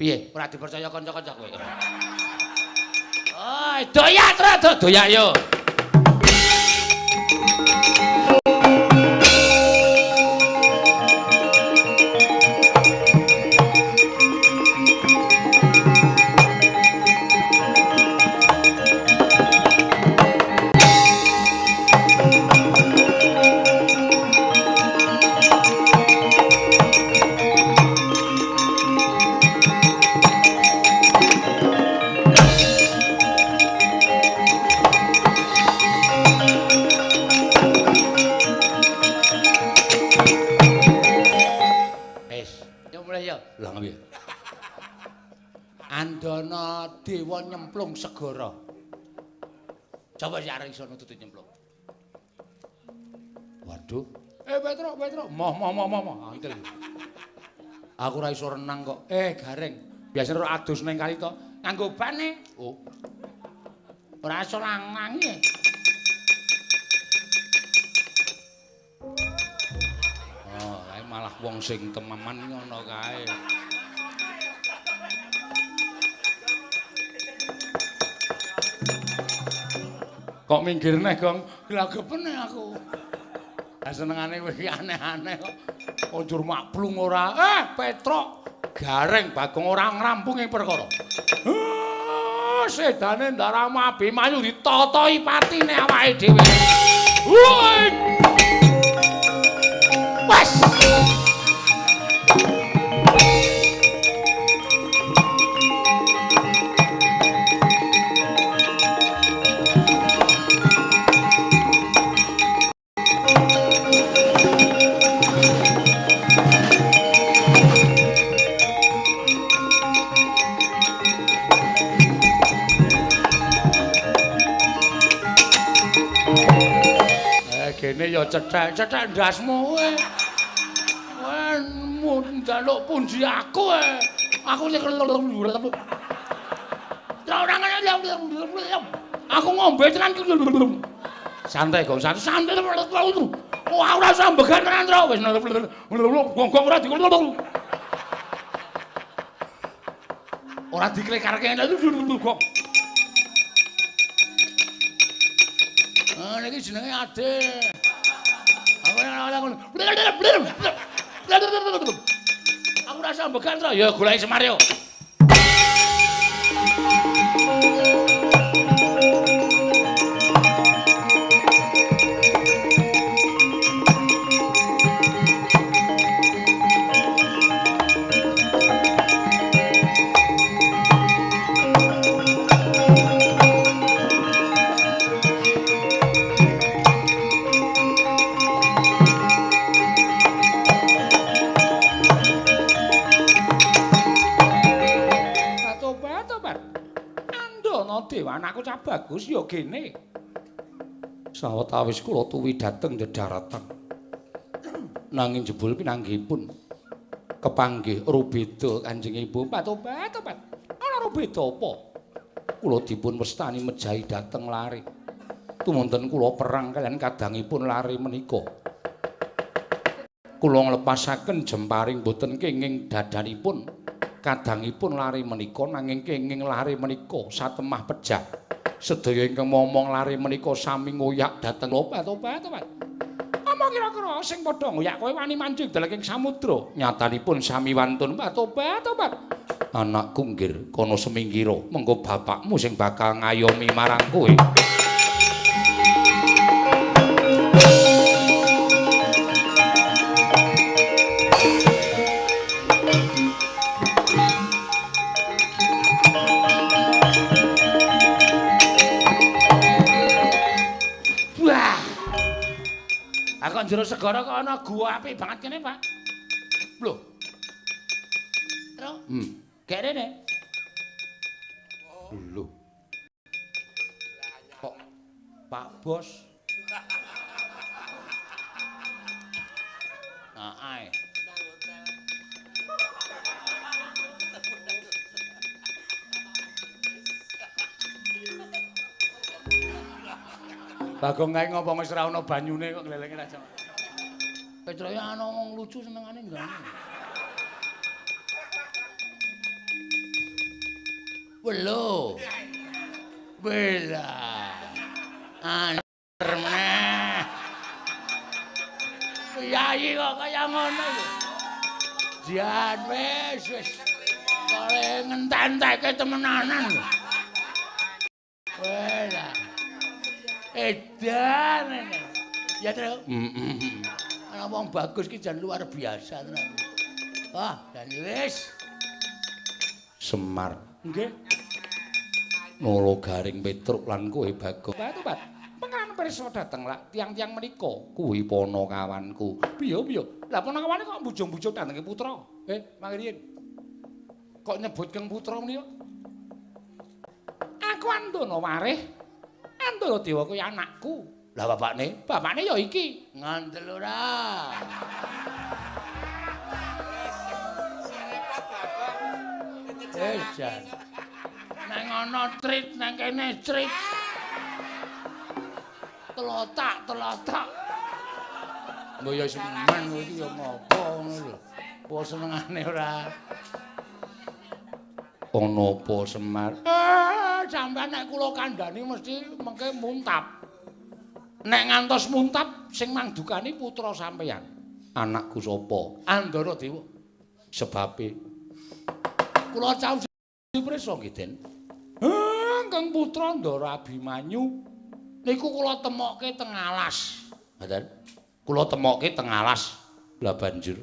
S1: piye? Ora dipercaya kanca-kanca kowe.
S2: Oh, doyak terus
S1: Doyak yo.
S2: dewa nyemplung segara. Coba ya iso nututi nyemplung. Waduh. Petro. Moh. Angkel. Aku ora iso renang kok. Gareng. Biasane ora adus ning kali to. Nganggo bane. Oh. Ora iso lanangi. Oh, kae malah wong sing tememan ngono kae. Kok minggir neh, Gong? Glagepen aku. Lah senengane kowe iki aneh-aneh kok. Konjur maklung ora. Petro. Gareng Bagong ora ngrampungi perkara. Sedane Ndarama Abimanyu ditotoi patine awake dhewe. Wes. Kene ya cethek ndasmu kowe. Kowe njaluk pundi aku kowe. Aku sing aku ngombe tenan. Santai kok, santai. Wah, ora usah mbegan tenan, Tru. Wis gonggong ora dikul. Ora diklekarke kok. Niki jenenge Ade. Aku rasa mbegan to, ya goleki Semar yo. Dewan aku cah bagus ya gene. Sawetawis kula tuwi dhateng dedharatan. Nanging jebul pinanggihipun kepanggih rubeda Kanjeng Ibu. Tobat. Ana rubeda apa? Kula dipun westani mejahi dhateng lare. Tumunten kula perang kaliyan kadangipun lare menika. Kula nglepasaken jemparing boten kenging dadanipun. Kadangipun lari menika nanging kenging lari menika satemah pejah. Sedaya ingkang momong lari menika sami ngoyak dhateng tobat. Apa kira-kira sing padha ngoyak kowe wani mancing dalaking samudra? Nyatanipun sami wantun tobat. Anakku nggir kono semingkira mengko bapakmu sing bakal ngayomi marang kowe. Jero segara kok ana gua apik banget kene, Pak. Lho. Tru. Gek rene. Lho. Kok Pak Bos. Ae. Bagong kae ngopo wis ora ana banyune kok glelenge ra jam. Petro ya ana wong lucu senengane nggane. Welo. Bela. Aneh. Yayi kok kaya ngono lho. Jan wis. Kale ngententeke temenanan lho. Wela. Edan. Ya, Tru. Ana wong bagus ki jan luar biasa tenan. Wah, dan wis. Semar. Nggih. Nolo Garing Petruk lan kowe Bagong. Tobat. Pengen pirsa dateng lak tiang-tiang menika kuwi ponokawanku. Piye? Lah ponokawane kok mbujung-mbujung dateng putra. Mangriyen. Kok nyebut keng putra menika?
S1: Aku Andana Warih. Andana Dewa kuwi anakku. Lah bapakne ya iki.
S2: Ngandel ora. Jan. Nang ana trit nang kene trit. Telotak.
S1: Mbok ya semen iki ya ngopo ngono lho.
S2: Apa senengane ora?
S1: Ono apa Semar?
S2: Sampeyan nek kula kandhani mesti mengke muntap.
S1: Nek ngantos muntap sing mandukani putra sampeyan. Anakku sapa?
S2: Andana Dewa.
S1: Sebabe
S2: Kula caos diprisa nggih, Den.
S1: Kang putra Ndara Abimanyu
S2: Niku kula temokke teng alas.
S1: Mboten. Kula temokke teng alas. Lah banjur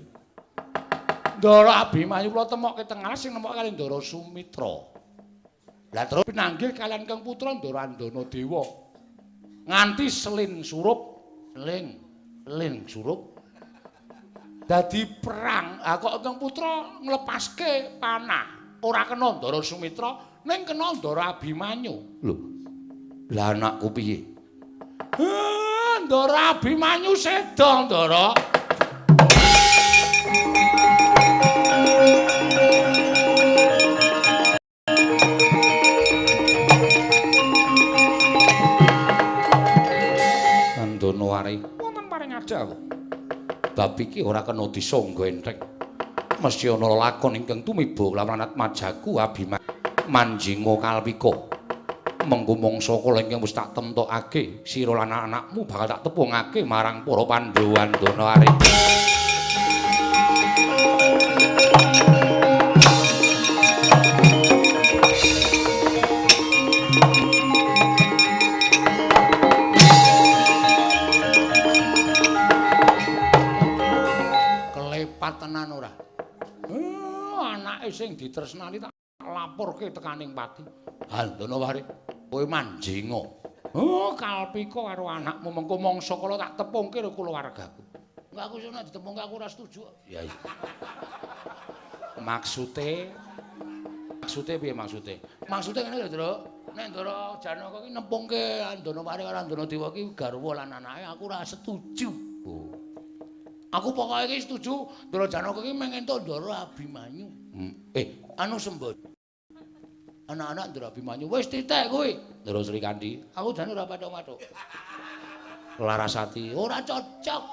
S2: Ndara Abimanyu kula temokke teng alas sing nemokke kali Ndara Sumitra. Lah terus pinanggih kalian Kang putra Ndara Andana Dewa. Nganti selin surup, selin surup. Dadi perang. Kok Kang putra nglepaske panah. Ora kena Ndara Sumitra, ning kena Ndara Abimanyu.
S1: Lho. Lah anakku piye?
S2: Ndara Abimanyu seda, Ndara.
S1: Andana Warih, wonten paring ada kok. Bab iki ora kena disangga entheng. Mesti ana lakon ingkang tumiba lawanat majaku Abimanyu manjinga kalpika. Mengko mangsa kala ingkang wis tak temtokake sira lan anak-anakmu bakal tak tepungake marang para Pandhawa Andana Warih.
S2: Kelepat tenan ora? Anake sing ditresnani tak laporke tekaning pati. Andana Warih, kowe manjinga. Kalpika karo anakmu mengko mangsa kala tak tepungke karo kulawargaku. Enggak aku sing ditepungke aku ora setuju.
S1: Ya iya. Maksude piye maksude?
S2: Maksude ngene lho, Ndra. Nek Ndara Janaka ki nempungke Andana Warih karo Andana Dewa ki garwa lan anake aku ora setuju.
S1: Oh.
S2: Aku pokoke iki setuju Ndara Janaka ki mengentuk Ndara Abimanyu. Anu sembod. Anak-anak Ndara Abimanyu wis titik kuwi.
S1: Ndara Srikandi,
S2: Aku jane ora pathok-pathok.
S1: Larasati,
S2: Ora cocok.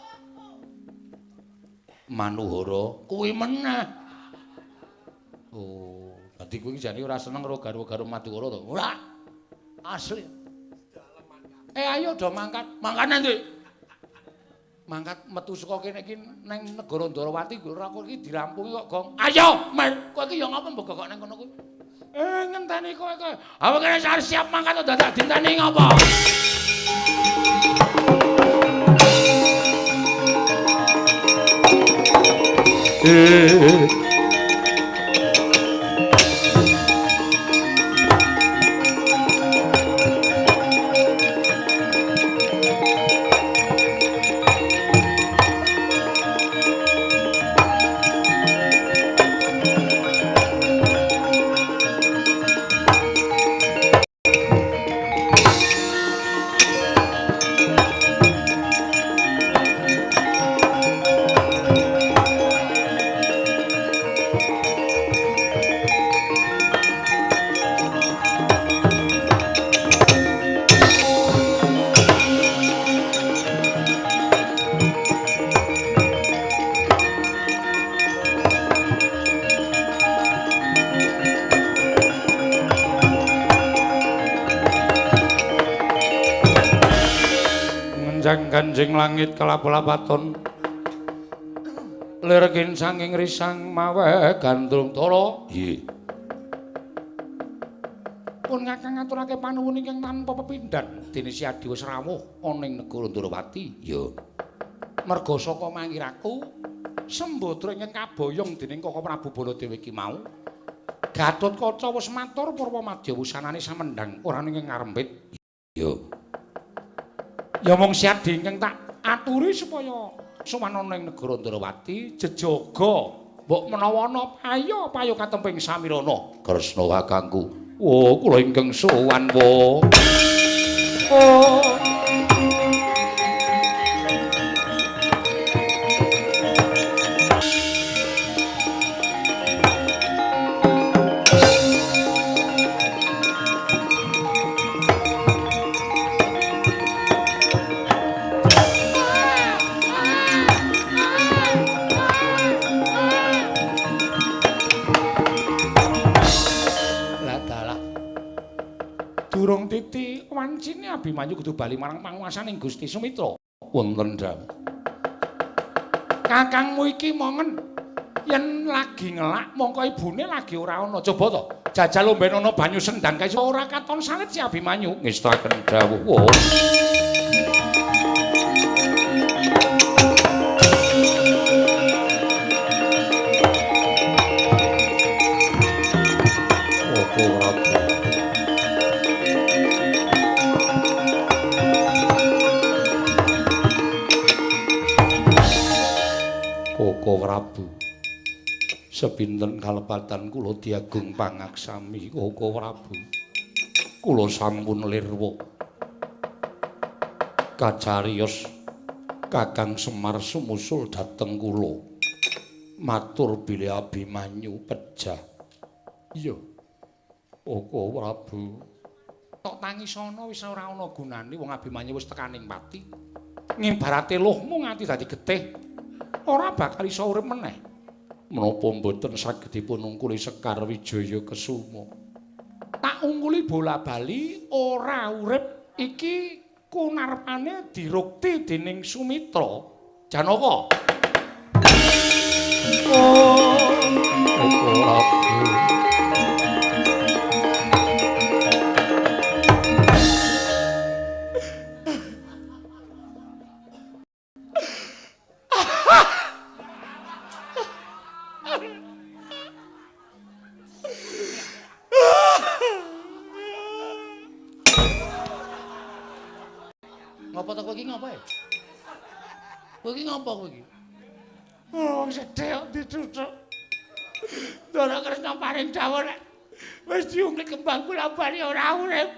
S1: Manuhara,
S2: Kuwi meneh.
S1: oh, dadi kowe iki jane ora seneng karo garwa-garwa Madukara to?
S2: Ora. Asli. Ayo do mangkat. Mangkane ndi? Mangkat metu saka kene iki ning negara Ndarawati ora kok iki dirampungi kok, Gong. Ayo, Mer. Kowe iki ya ngapa mbok kok ning kono kuwi? Ngenteni kowe. Apa kene siap mangkat dadak dinteni ngapa?
S1: Kanjeng langit kalap-lapaton lir sanging risang mawe gandrung tara. Nggih. Pun ngakang ngaturake panuwun ingkang tanpa pepindhan dene Si Adi wis rawuh ana ing negara Ndarawati. Ya. Merga saka mangiraku sembadra ingkang kaboyong dening Kaka Prabu Baladewa iki mau Gatotkaca wis matur Purwamadya wusanane samendhang ora ning ngarempit. Ya. Ya mung Si Adi ingkang tak aturi supaya sowan ana ing negara Ndarawati jejaga mbok menawa ana payo katemping samirana Kresna kakangku Wo kula ingkang sowan wo. Oh. Durung titi wancine Abimanyu kudu bali marang panguwasaning Gusti Sumitra. Wonten dawuh. Kakangmu iki mongen yen lagi ngelak mongko ibune lagi ora ana. Coba to, jajal omben ana banyu sendang kae ora katon salit si Abimanyu. Ngestaken dawuh. Wo. Koko Prabu. Sepinten kalepatan kula diagung pangaksami Koko Prabu. Kula sampun lirwa. Kacariyos Kakang Semar sumusul dhateng kula. Matur bilih Abimanyu pejah. Iya. Koko Prabu. Tok tangisana wis ora ana gunane wong Abimanyu wis tekaning pati. Ngimbarate luhmu nganti dadi getih. Ora bakal iso urip meneh. Menapa mboten saged dipunungkuli Sekar Wijaya Kesuma. Tak ungkuli bola-bali ora urip iki kunarepane dirukti dening Sumitra. Janaka.
S2: Ngapa to kowe iki ngapa ya? Kowe iki ngapa kowe iki? Oh, sedhe kok dituthuk. Ndara Kresna paring dawuh nek wis diungklik kembang kula bali ora urip.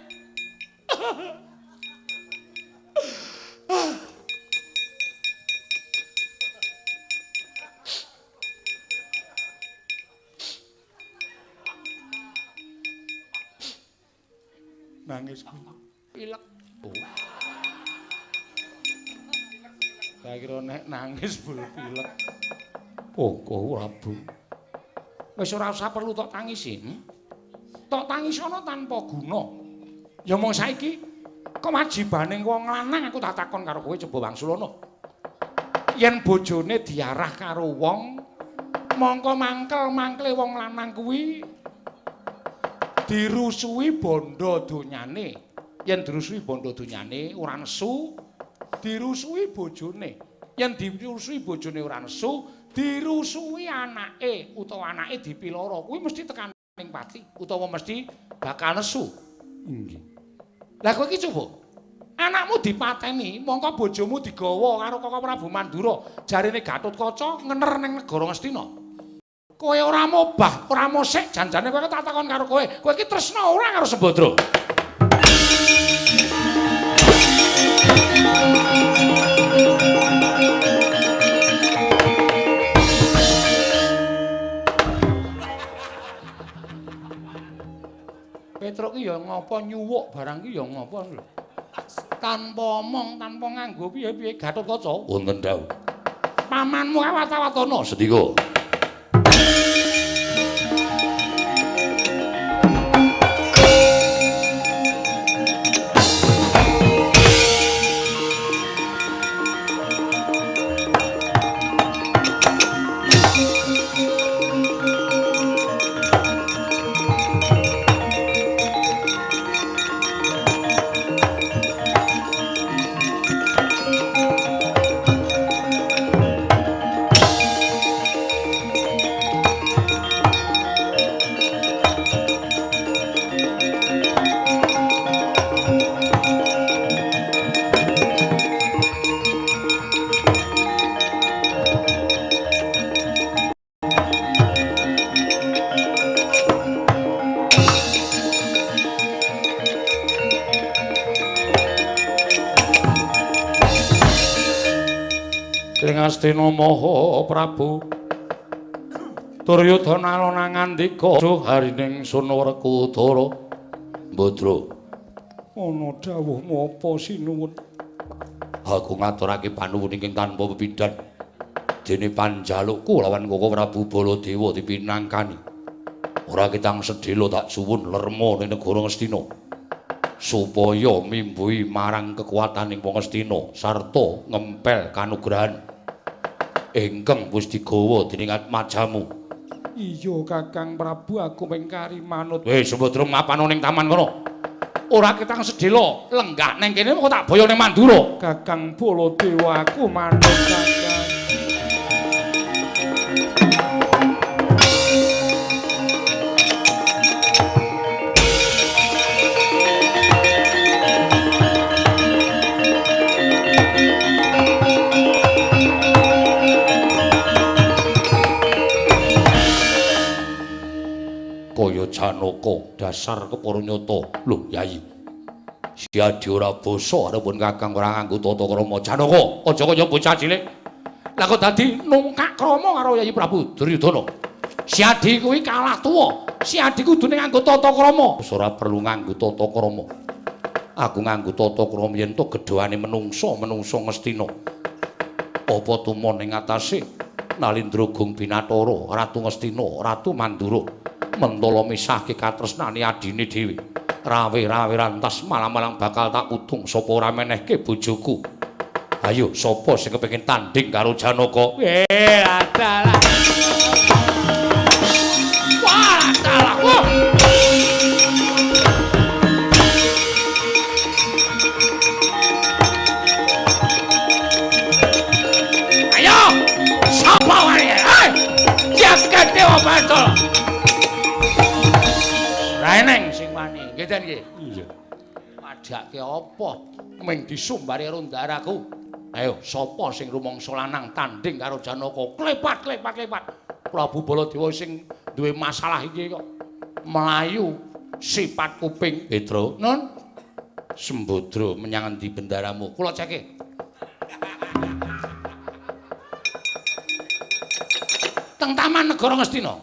S2: Nangis pilek. Oh. Saya kira nek nangis bul pilek. Koko Prabu. Wis ora usah perlu tok tangisi. Tok tangisana tanpa guna. Ya mong saiki kewajibaning wong lanang aku tak takon karo kowe coba wangsulana. Yen bojone diarah karo wong, mongko mangkel-mangkle wong lanang kuwi dirusui bondo donyane. Yen dirusui bondo donyane ora nesu, dirusui bojone. Yen dirusui bojone ora nesu, dirusui anake utawa anake dipiloro. Kuwi mesti tekan ning pati utawa mesti bakal nesu. Nggih. Lah kowe iki coba anakmu dipateni, mongko bojomu digawa karo Koko Prabu Mandura. Jarine Gatotkaca ngener ning negara Ngastina. Kowe ora mobah, ora mosik, janjane kowe tak takon karo kowe. Kowe iki tresna ora karo Sembadra? Petruk ki ya ngapa nyuwuk barang ki ya ngapa lho. Tanpa omong, tanpa nganggo piye-piye Gatotkaca.
S1: Wonten dawuh.
S2: Pamanmu awat-awatana.
S1: Sedika. Ing Astina Maha Prabu Duryudana alona ngandika harining Sunawrekudara Mbadra ana dawuhmu apa sinuwun aku ngaturake panuwun ingkang tanpa pepindhan dene panjalukku lawan Koko Prabu Baladewa dipinangkani ora ketang sedhela tak suwun lerma ning negara Ngastina supaya mimbuhi marang kekuataning wong Ngastina sarta ngempel kanugrahan ingkang wis digawa dening Atmajamu. Iya Kakang Prabu aku mengkari manut. Wis Sembadra ngapano ning taman kono. Ora ketang sedhela lenggah ning kene kok tak boyo ning Mandura. Kakang Baladewa aku manut Kakang. Kaya Janaka dasar kepara nyata. Lho, Yayi. Siadi ora basa arepun Kakang ora nganggo tata krama. Janaka, aja kaya bocah cilik. Lah kok dadi nungkak krama karo Yayi Prabu Duryudana. Siadi kuwi kalah tuwa. Siadi kudune nganggo tata krama. Ora perlu nganggo tata krama. Aku nganggo tata krama yen to gedhoane menungsa Ngastina. Apa tumon ing atase Nalindra-gung Binathara, Ratu Ngastina, Ratu Mandura. Mentala misahke katresnane adine dhewe. Rawe-rawe rantas malang-malang bakal tak utung sapa ora menehke bojoku. Ayo sapa sing kepengin tanding karo Janaka? Adalah. Wah, adalah. Wah. Ayo, sapa wae? Hei! Jagat Dewa Batara. Raeneng sing wani, nggih Den nggih. Iya. Padake apa? Ming disumbari karo ndaraku. Ayo, sapa sing rumangsa lanang tanding karo Janaka? Klepat. Prabu Baladewa sing duwe masalah iki kok melayu sipat kuping. Petra, Nun. Sembadra menyang endi bendaramu? Kula ceke. Teng Taman Negara Ngastina.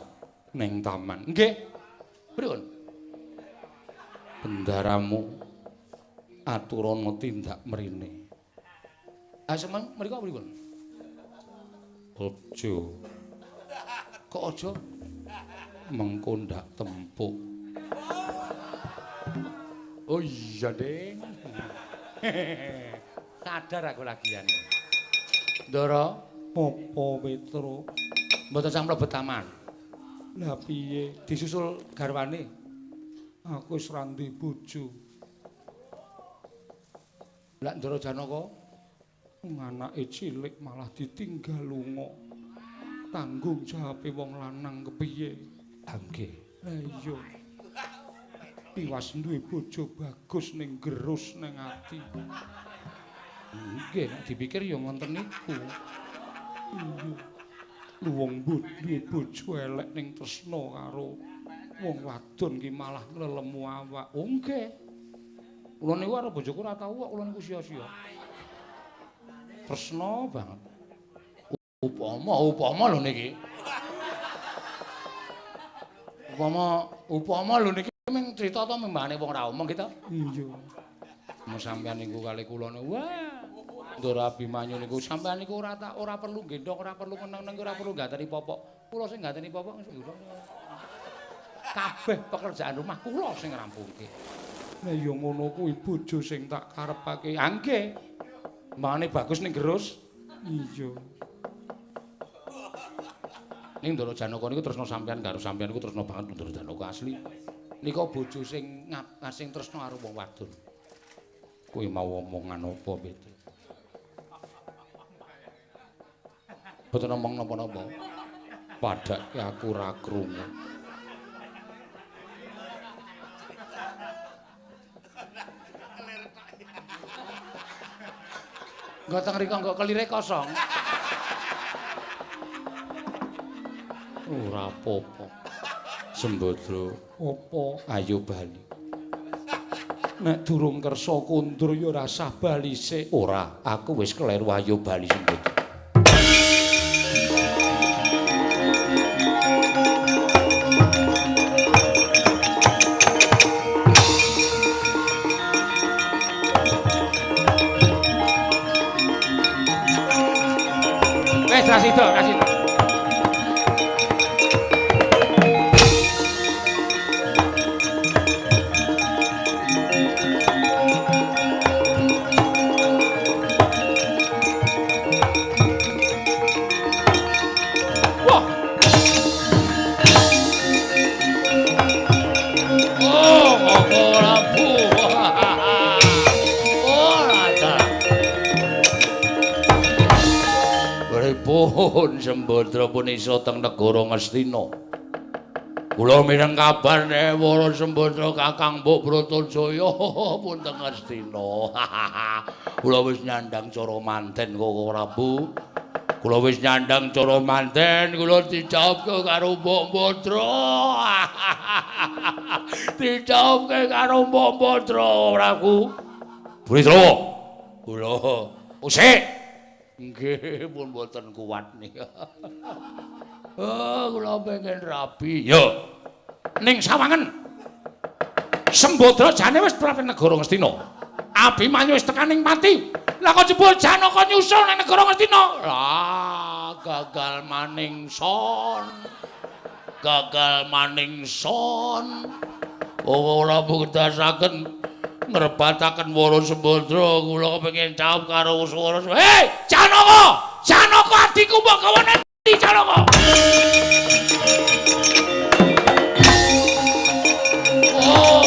S1: Ning taman. Nggih. Pripun? Bendaramu aturana tindak mrene. Semeng mriko pripun? Aja. Kok aja? Mengko ndak tempuk. Oh iya, Ding. Sadar aku lagian. Ndara, apa Petra? Mboten sang mlebet taman. Lah piye? Disusul garwane? Aku wis randi bojo. Lah Ndara Janaka anake cilik malah ditinggal lunga. Tanggung jawabe wong lanang kepiye? Nggih. Lah iya. Tiwas duwe bojo bagus ning gerus ning ati. Nggih, nek dipikir ya ngoten niku. Iya. Wong duwe bojo elek ning tresna karo wong wadon ki malah nglelemu awak. Oh nggih. Kula niku karo bojoku ora tau kok kula niku sia-sia. Tresna banget. Upama lho niki. Upama lho niki ming crita to mbane wong ra omong gitu. Iya. Mun sampean niku kali kula niku wah. Ndara Abimanyu niku sampean niku ora perlu gendong, ora perlu meneng-neng, ora perlu ngateni popok. Kula sing ngateni popok kabeh pekerjaan rumah kula sing ngrampungke. Lah ya ngono kuwi bojo sing tak karepake. Nggih. Mane bagus ning gerus. Iya. Ning Ndara Janaka niku tresna sampean karo sampean niku tresna banget Ndara Janaka asli. Nika bojo sing tresna karo wong wadon. Kuwi mau omongan apa, Petra? Boten omong napa-napa. Padake aku ora krungu. Nggo teng rika nggo kelire kosong. Ora apa-apa. Sembadra, apa ayo bali. Nek durung kersa kundur ya ora sah bali sik. Ora, aku wis kleru ayo bali Sembadra. kasida, kasida.
S2: Pun Sembadra pun isa teng negara Ngastina. Kula mireng kabar nek para Sembadra Kakang Mbok Bratajaya pun teng Ngastina. Kula wis nyandang cara manten kok Prabu. Kula wis nyandang cara manten, kula dijawabke karo Mbok Badra. Dijawabke karo Mbok Badra, Prabu. Burisrawa. Kula usik. Nggih, pun mboten kuat nika. Oh, kula pengen rabi. Yo. Ning sawangen. Sembadra jane wis prape negara Ngastina. Abimanyu wis tekaning pati. Lah kok jebul Janaka nyusul ning negara Ngastina? Lah, gagal maning son. Gagal maning son. Ora buktasaken ngrebataken Wara Sembadra, kula kepengin cawab karo swara. Hei, Janaka! Janaka adikku mbok gawe ndi Janaka? Oh.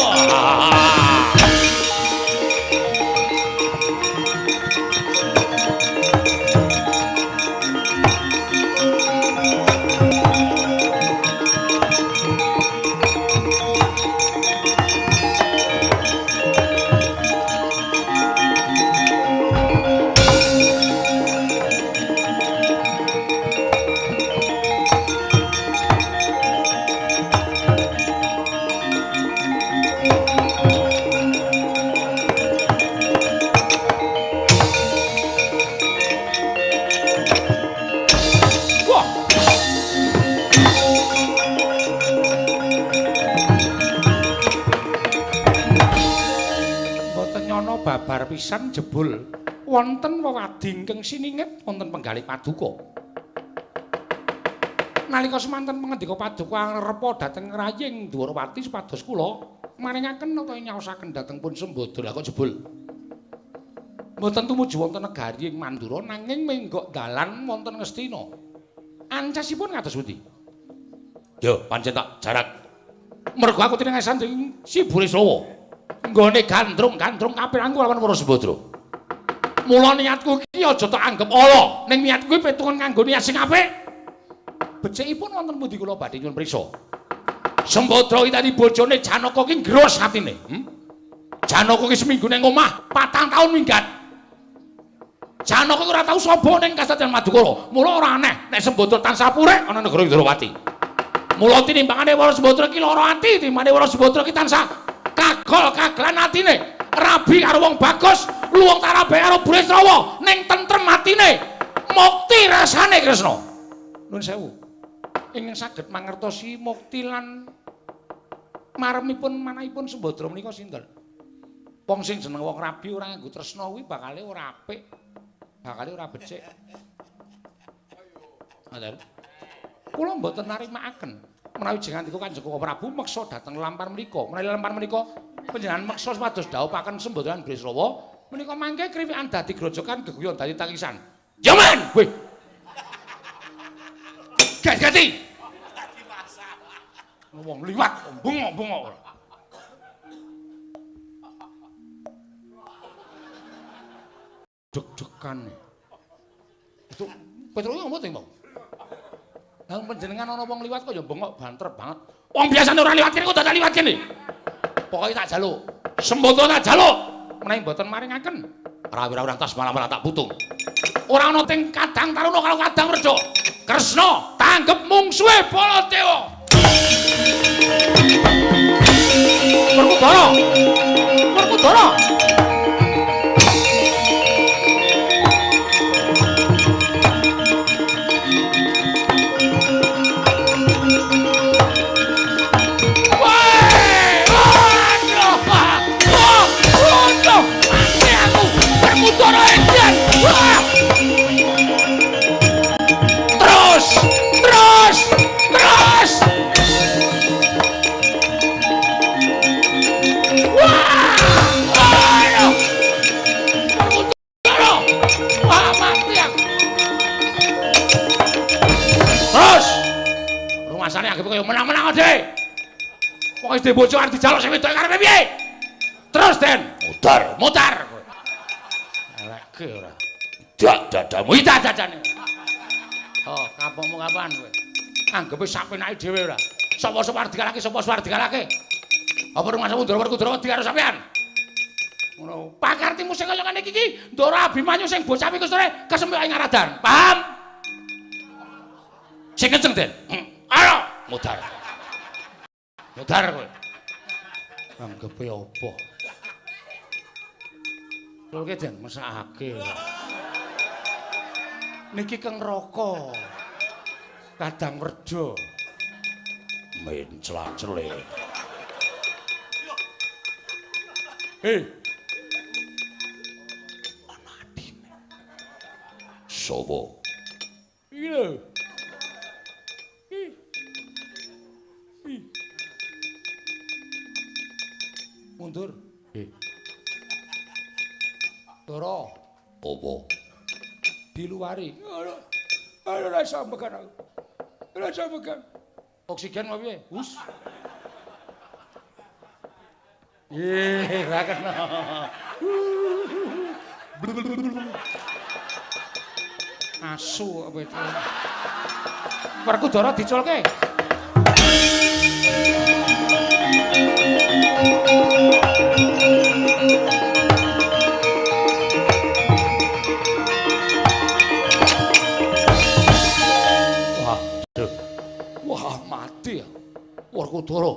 S2: Babar pisan jebul wonten wewadi ingkang siningit wonten penggalih paduka. Nalika semanten pangandika paduka repa dhateng raying Dwarawati supados kula maringaken utawi nyaosaken dhateng pun Sembadra. Kok jebul mboten tumuju wonten negari ing Mandura nanging menggok dalan wonten Ngastina. Ancasipun kados pundi? Yo, pancen tak jarak. Mergo aku tinengesan ing Si Burisrawa. Nggone gandrung-gandrung kapiranku lawan para Sembadra. Mula niatku iki aja tak anggep ala, ning niatku kuwi petungan kanggo niat sing apik. Becikipun wonten pundi kula badhe nyuwun priksa. Sembadra iki tadi bojone Janaka ki ngros atine. Janaka ki seminggu ning omah, 4 taun minggat. Janaka ora tau sapa ning Kasatriyan Madukara. Mula ora aneh nek Sembadra tansah purih ana negara Dwarawati. Mula tinimbangane para Sembadra ki lara ati, timbangane para Sembadra ki tansah kagol-kagelan atine. Rabi karo wong bagus, luwung tarabe karo Burisrawa ning tentrem atine. Mukti rasane Kresna. Nuwun sewu. Ingin saged mangertosi mukti lan maremipun manahipun Sembadra menika sinten? Wong sing jeneng wong rabi ora nganggo tresna kuwi bakale ora apik. Bakale ora becik. Ngoten. Kula mboten narimakaken menawi jengandika Kanjeng Prabu meksa dhateng lampar menika. Menawi lampar menika panjenengan meksa supados dhawuhaken Sembadra lan Burisrawa menika mangke kriwikan dadi grojokan geguyon dadi tangisan. Ya men, kowe. Gati. Wong liwat, bengok-bengok. Deg-degan. Itu Petro ngomong teng, Bang. Lah panjenengan ana wong liwat kok ya bengok banter banget. Wong biasane ora liwat kene kok dadak liwat kene. Pokoke tak jaluk. Sembadra tak jaluk. Menawi mboten maringaken, ora tas malah tak putung. Ora ana teng Kadang Taruna karo Kadang Reja. Kresna tanggep mungsuhe Baladewa. Werkudara. Wong wis bojo arep dijaluk sing wedok karepe piye? Terus Den, mutar. Eleke ora. Dak dadamu iki dadane. Oh, kampungmu kapan kowe? Anggepe sak penake dhewe ora. Sapa-sapa arep dikalake, sapa arep dikalake. Apa rumahmu Ndara wedi karo sampean? Ngono. Pakartimu sing kaya ngene iki Ndara Abimanyu sing bocah iki sore kesempet ing Aradan. Paham? Sing kenceng, Den. Ayo, mutar. Mutar kowe. Anggepe apa? Lho ki Den mesakake. Niki keng raka. Kadang werda. Menclacele. Hei. Ana adine. Sopo? Iki lho. Mundur. Dara. Apa? Diluari. Ayo ora sampekan aku. Ora sampekan. Oksigen mau piye? Hus. Ra kena. Asu apa itu? Werkudara diculke. Wah, mati ya. Werkudara.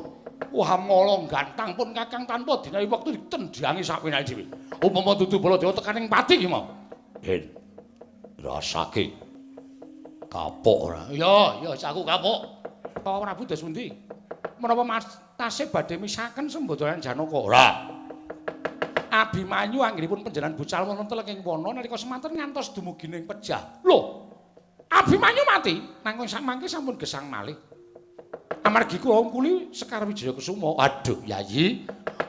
S2: Wah, molong gantang pun Kakang tanpa dinawi wektu ditendangi sak penake dhewe. Upama dudu Baladewa tekaning pati ki mau. Den. Rasake. Kapok ora? Iya, aku kapok. Pak Prabu dos pundi? Menapa Mas tasih badhe misaken sembodolan Janaka? Ora. Abimanyu anggenipun panjenengan bucal wonten telenging wana nalika semanten ngantos dumugi ning pejah. Lho. Abimanyu mati nanging samangke sampun gesang malih. Amargi kula kuli Sekar Wijaya Kusuma. Waduh, Yayi.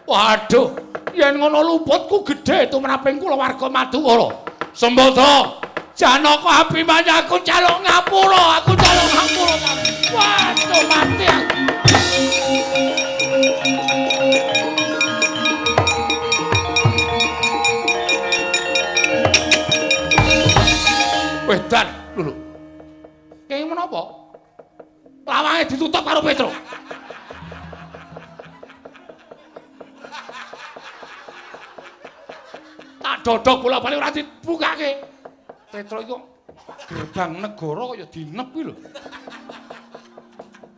S2: Waduh, yen ngono luputku gedhe tumraping kula warga Madukara. Sembada Janaka Abimanyu aku caluk ngapura, Waduh, mati aku. Wedan, lho. Kaya menapa? Lawange ditutup karo Petro. Tak dodok bola-bali ora dibukake. Petro iku gerbang negara kaya dinep kuwi lho.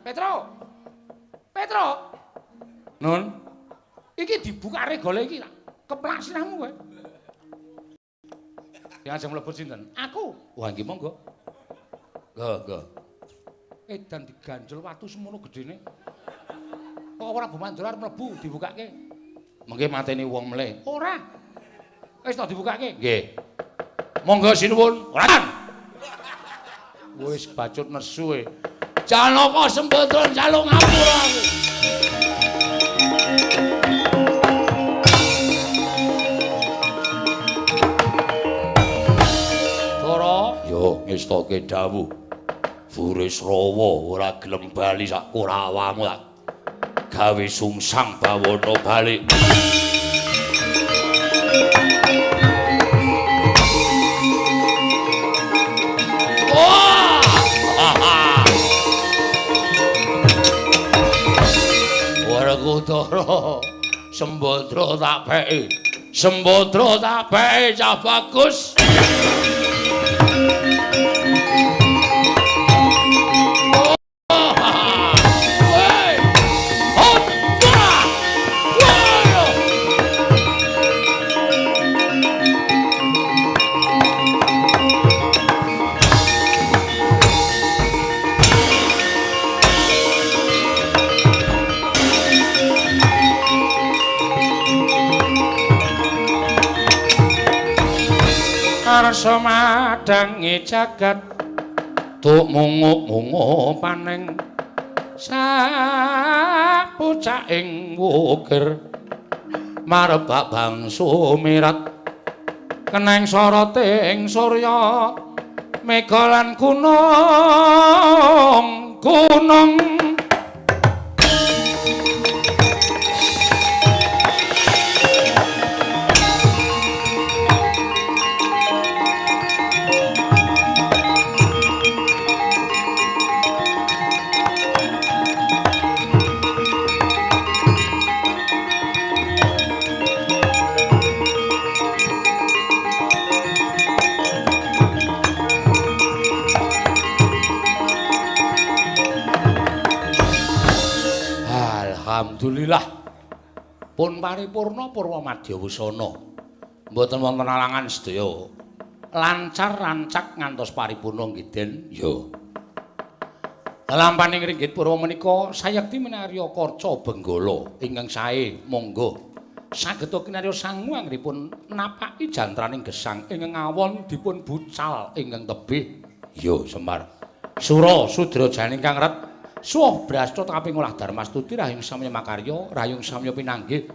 S2: Petro. Nun. Iki dibukake gole iki keplak sirahmu kowe. Yang ajeng mlebu sinten? Aku. Wah, nggih monggo. Nggih. Edan diganjel watu semono gedene. Kok ora Bumandura arep mlebu dibukake. Mengke mateni wong mleh. Ora. Wis tak dibukake. Nggih. Monggo sinuwun. Ora. Wis bacut nesu e. Janaka sembodron jaluk ngapura aku. Dara, yo ngestoke dawuh. Burisrawa ora gelem bali sak Korawamu tak gawe sungsang bawana balik. Werkudara Sembadra tak peki cah bagus. Arsa madangi jagat tuk munguk-munguk paneng sapucaking wukir marebak bangsu mirat keneng soroting surya mega lan gunung
S1: Alhamdulillah. Pun paripurna purwa madya wusana. Mboten wonten alangan sedaya. Lancar rancak ngantos paripurna nggih Den. Ya. Lampaning ringgit purwa menika sayekti minarya Karca Benggala ingkang sae monggo. Sageta kinarya sangu anggenipun napaki jantraning gesang ingkang awon dipun bucal ingkang tebih. Ya Semar. Sura Sudra Jani ingkang ret suwah brasta kaping olah Darmastuti rahing samya makarya rayung samya pinanggih.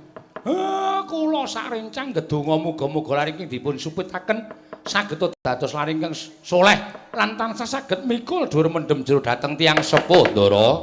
S1: Kula sarencang gedonga muga-muga laring dipun supitaken sageta dados laring ingkang soleh lan tansah saged mikul dhuwur mendhem jero dhateng tiyang sepuh Ndara.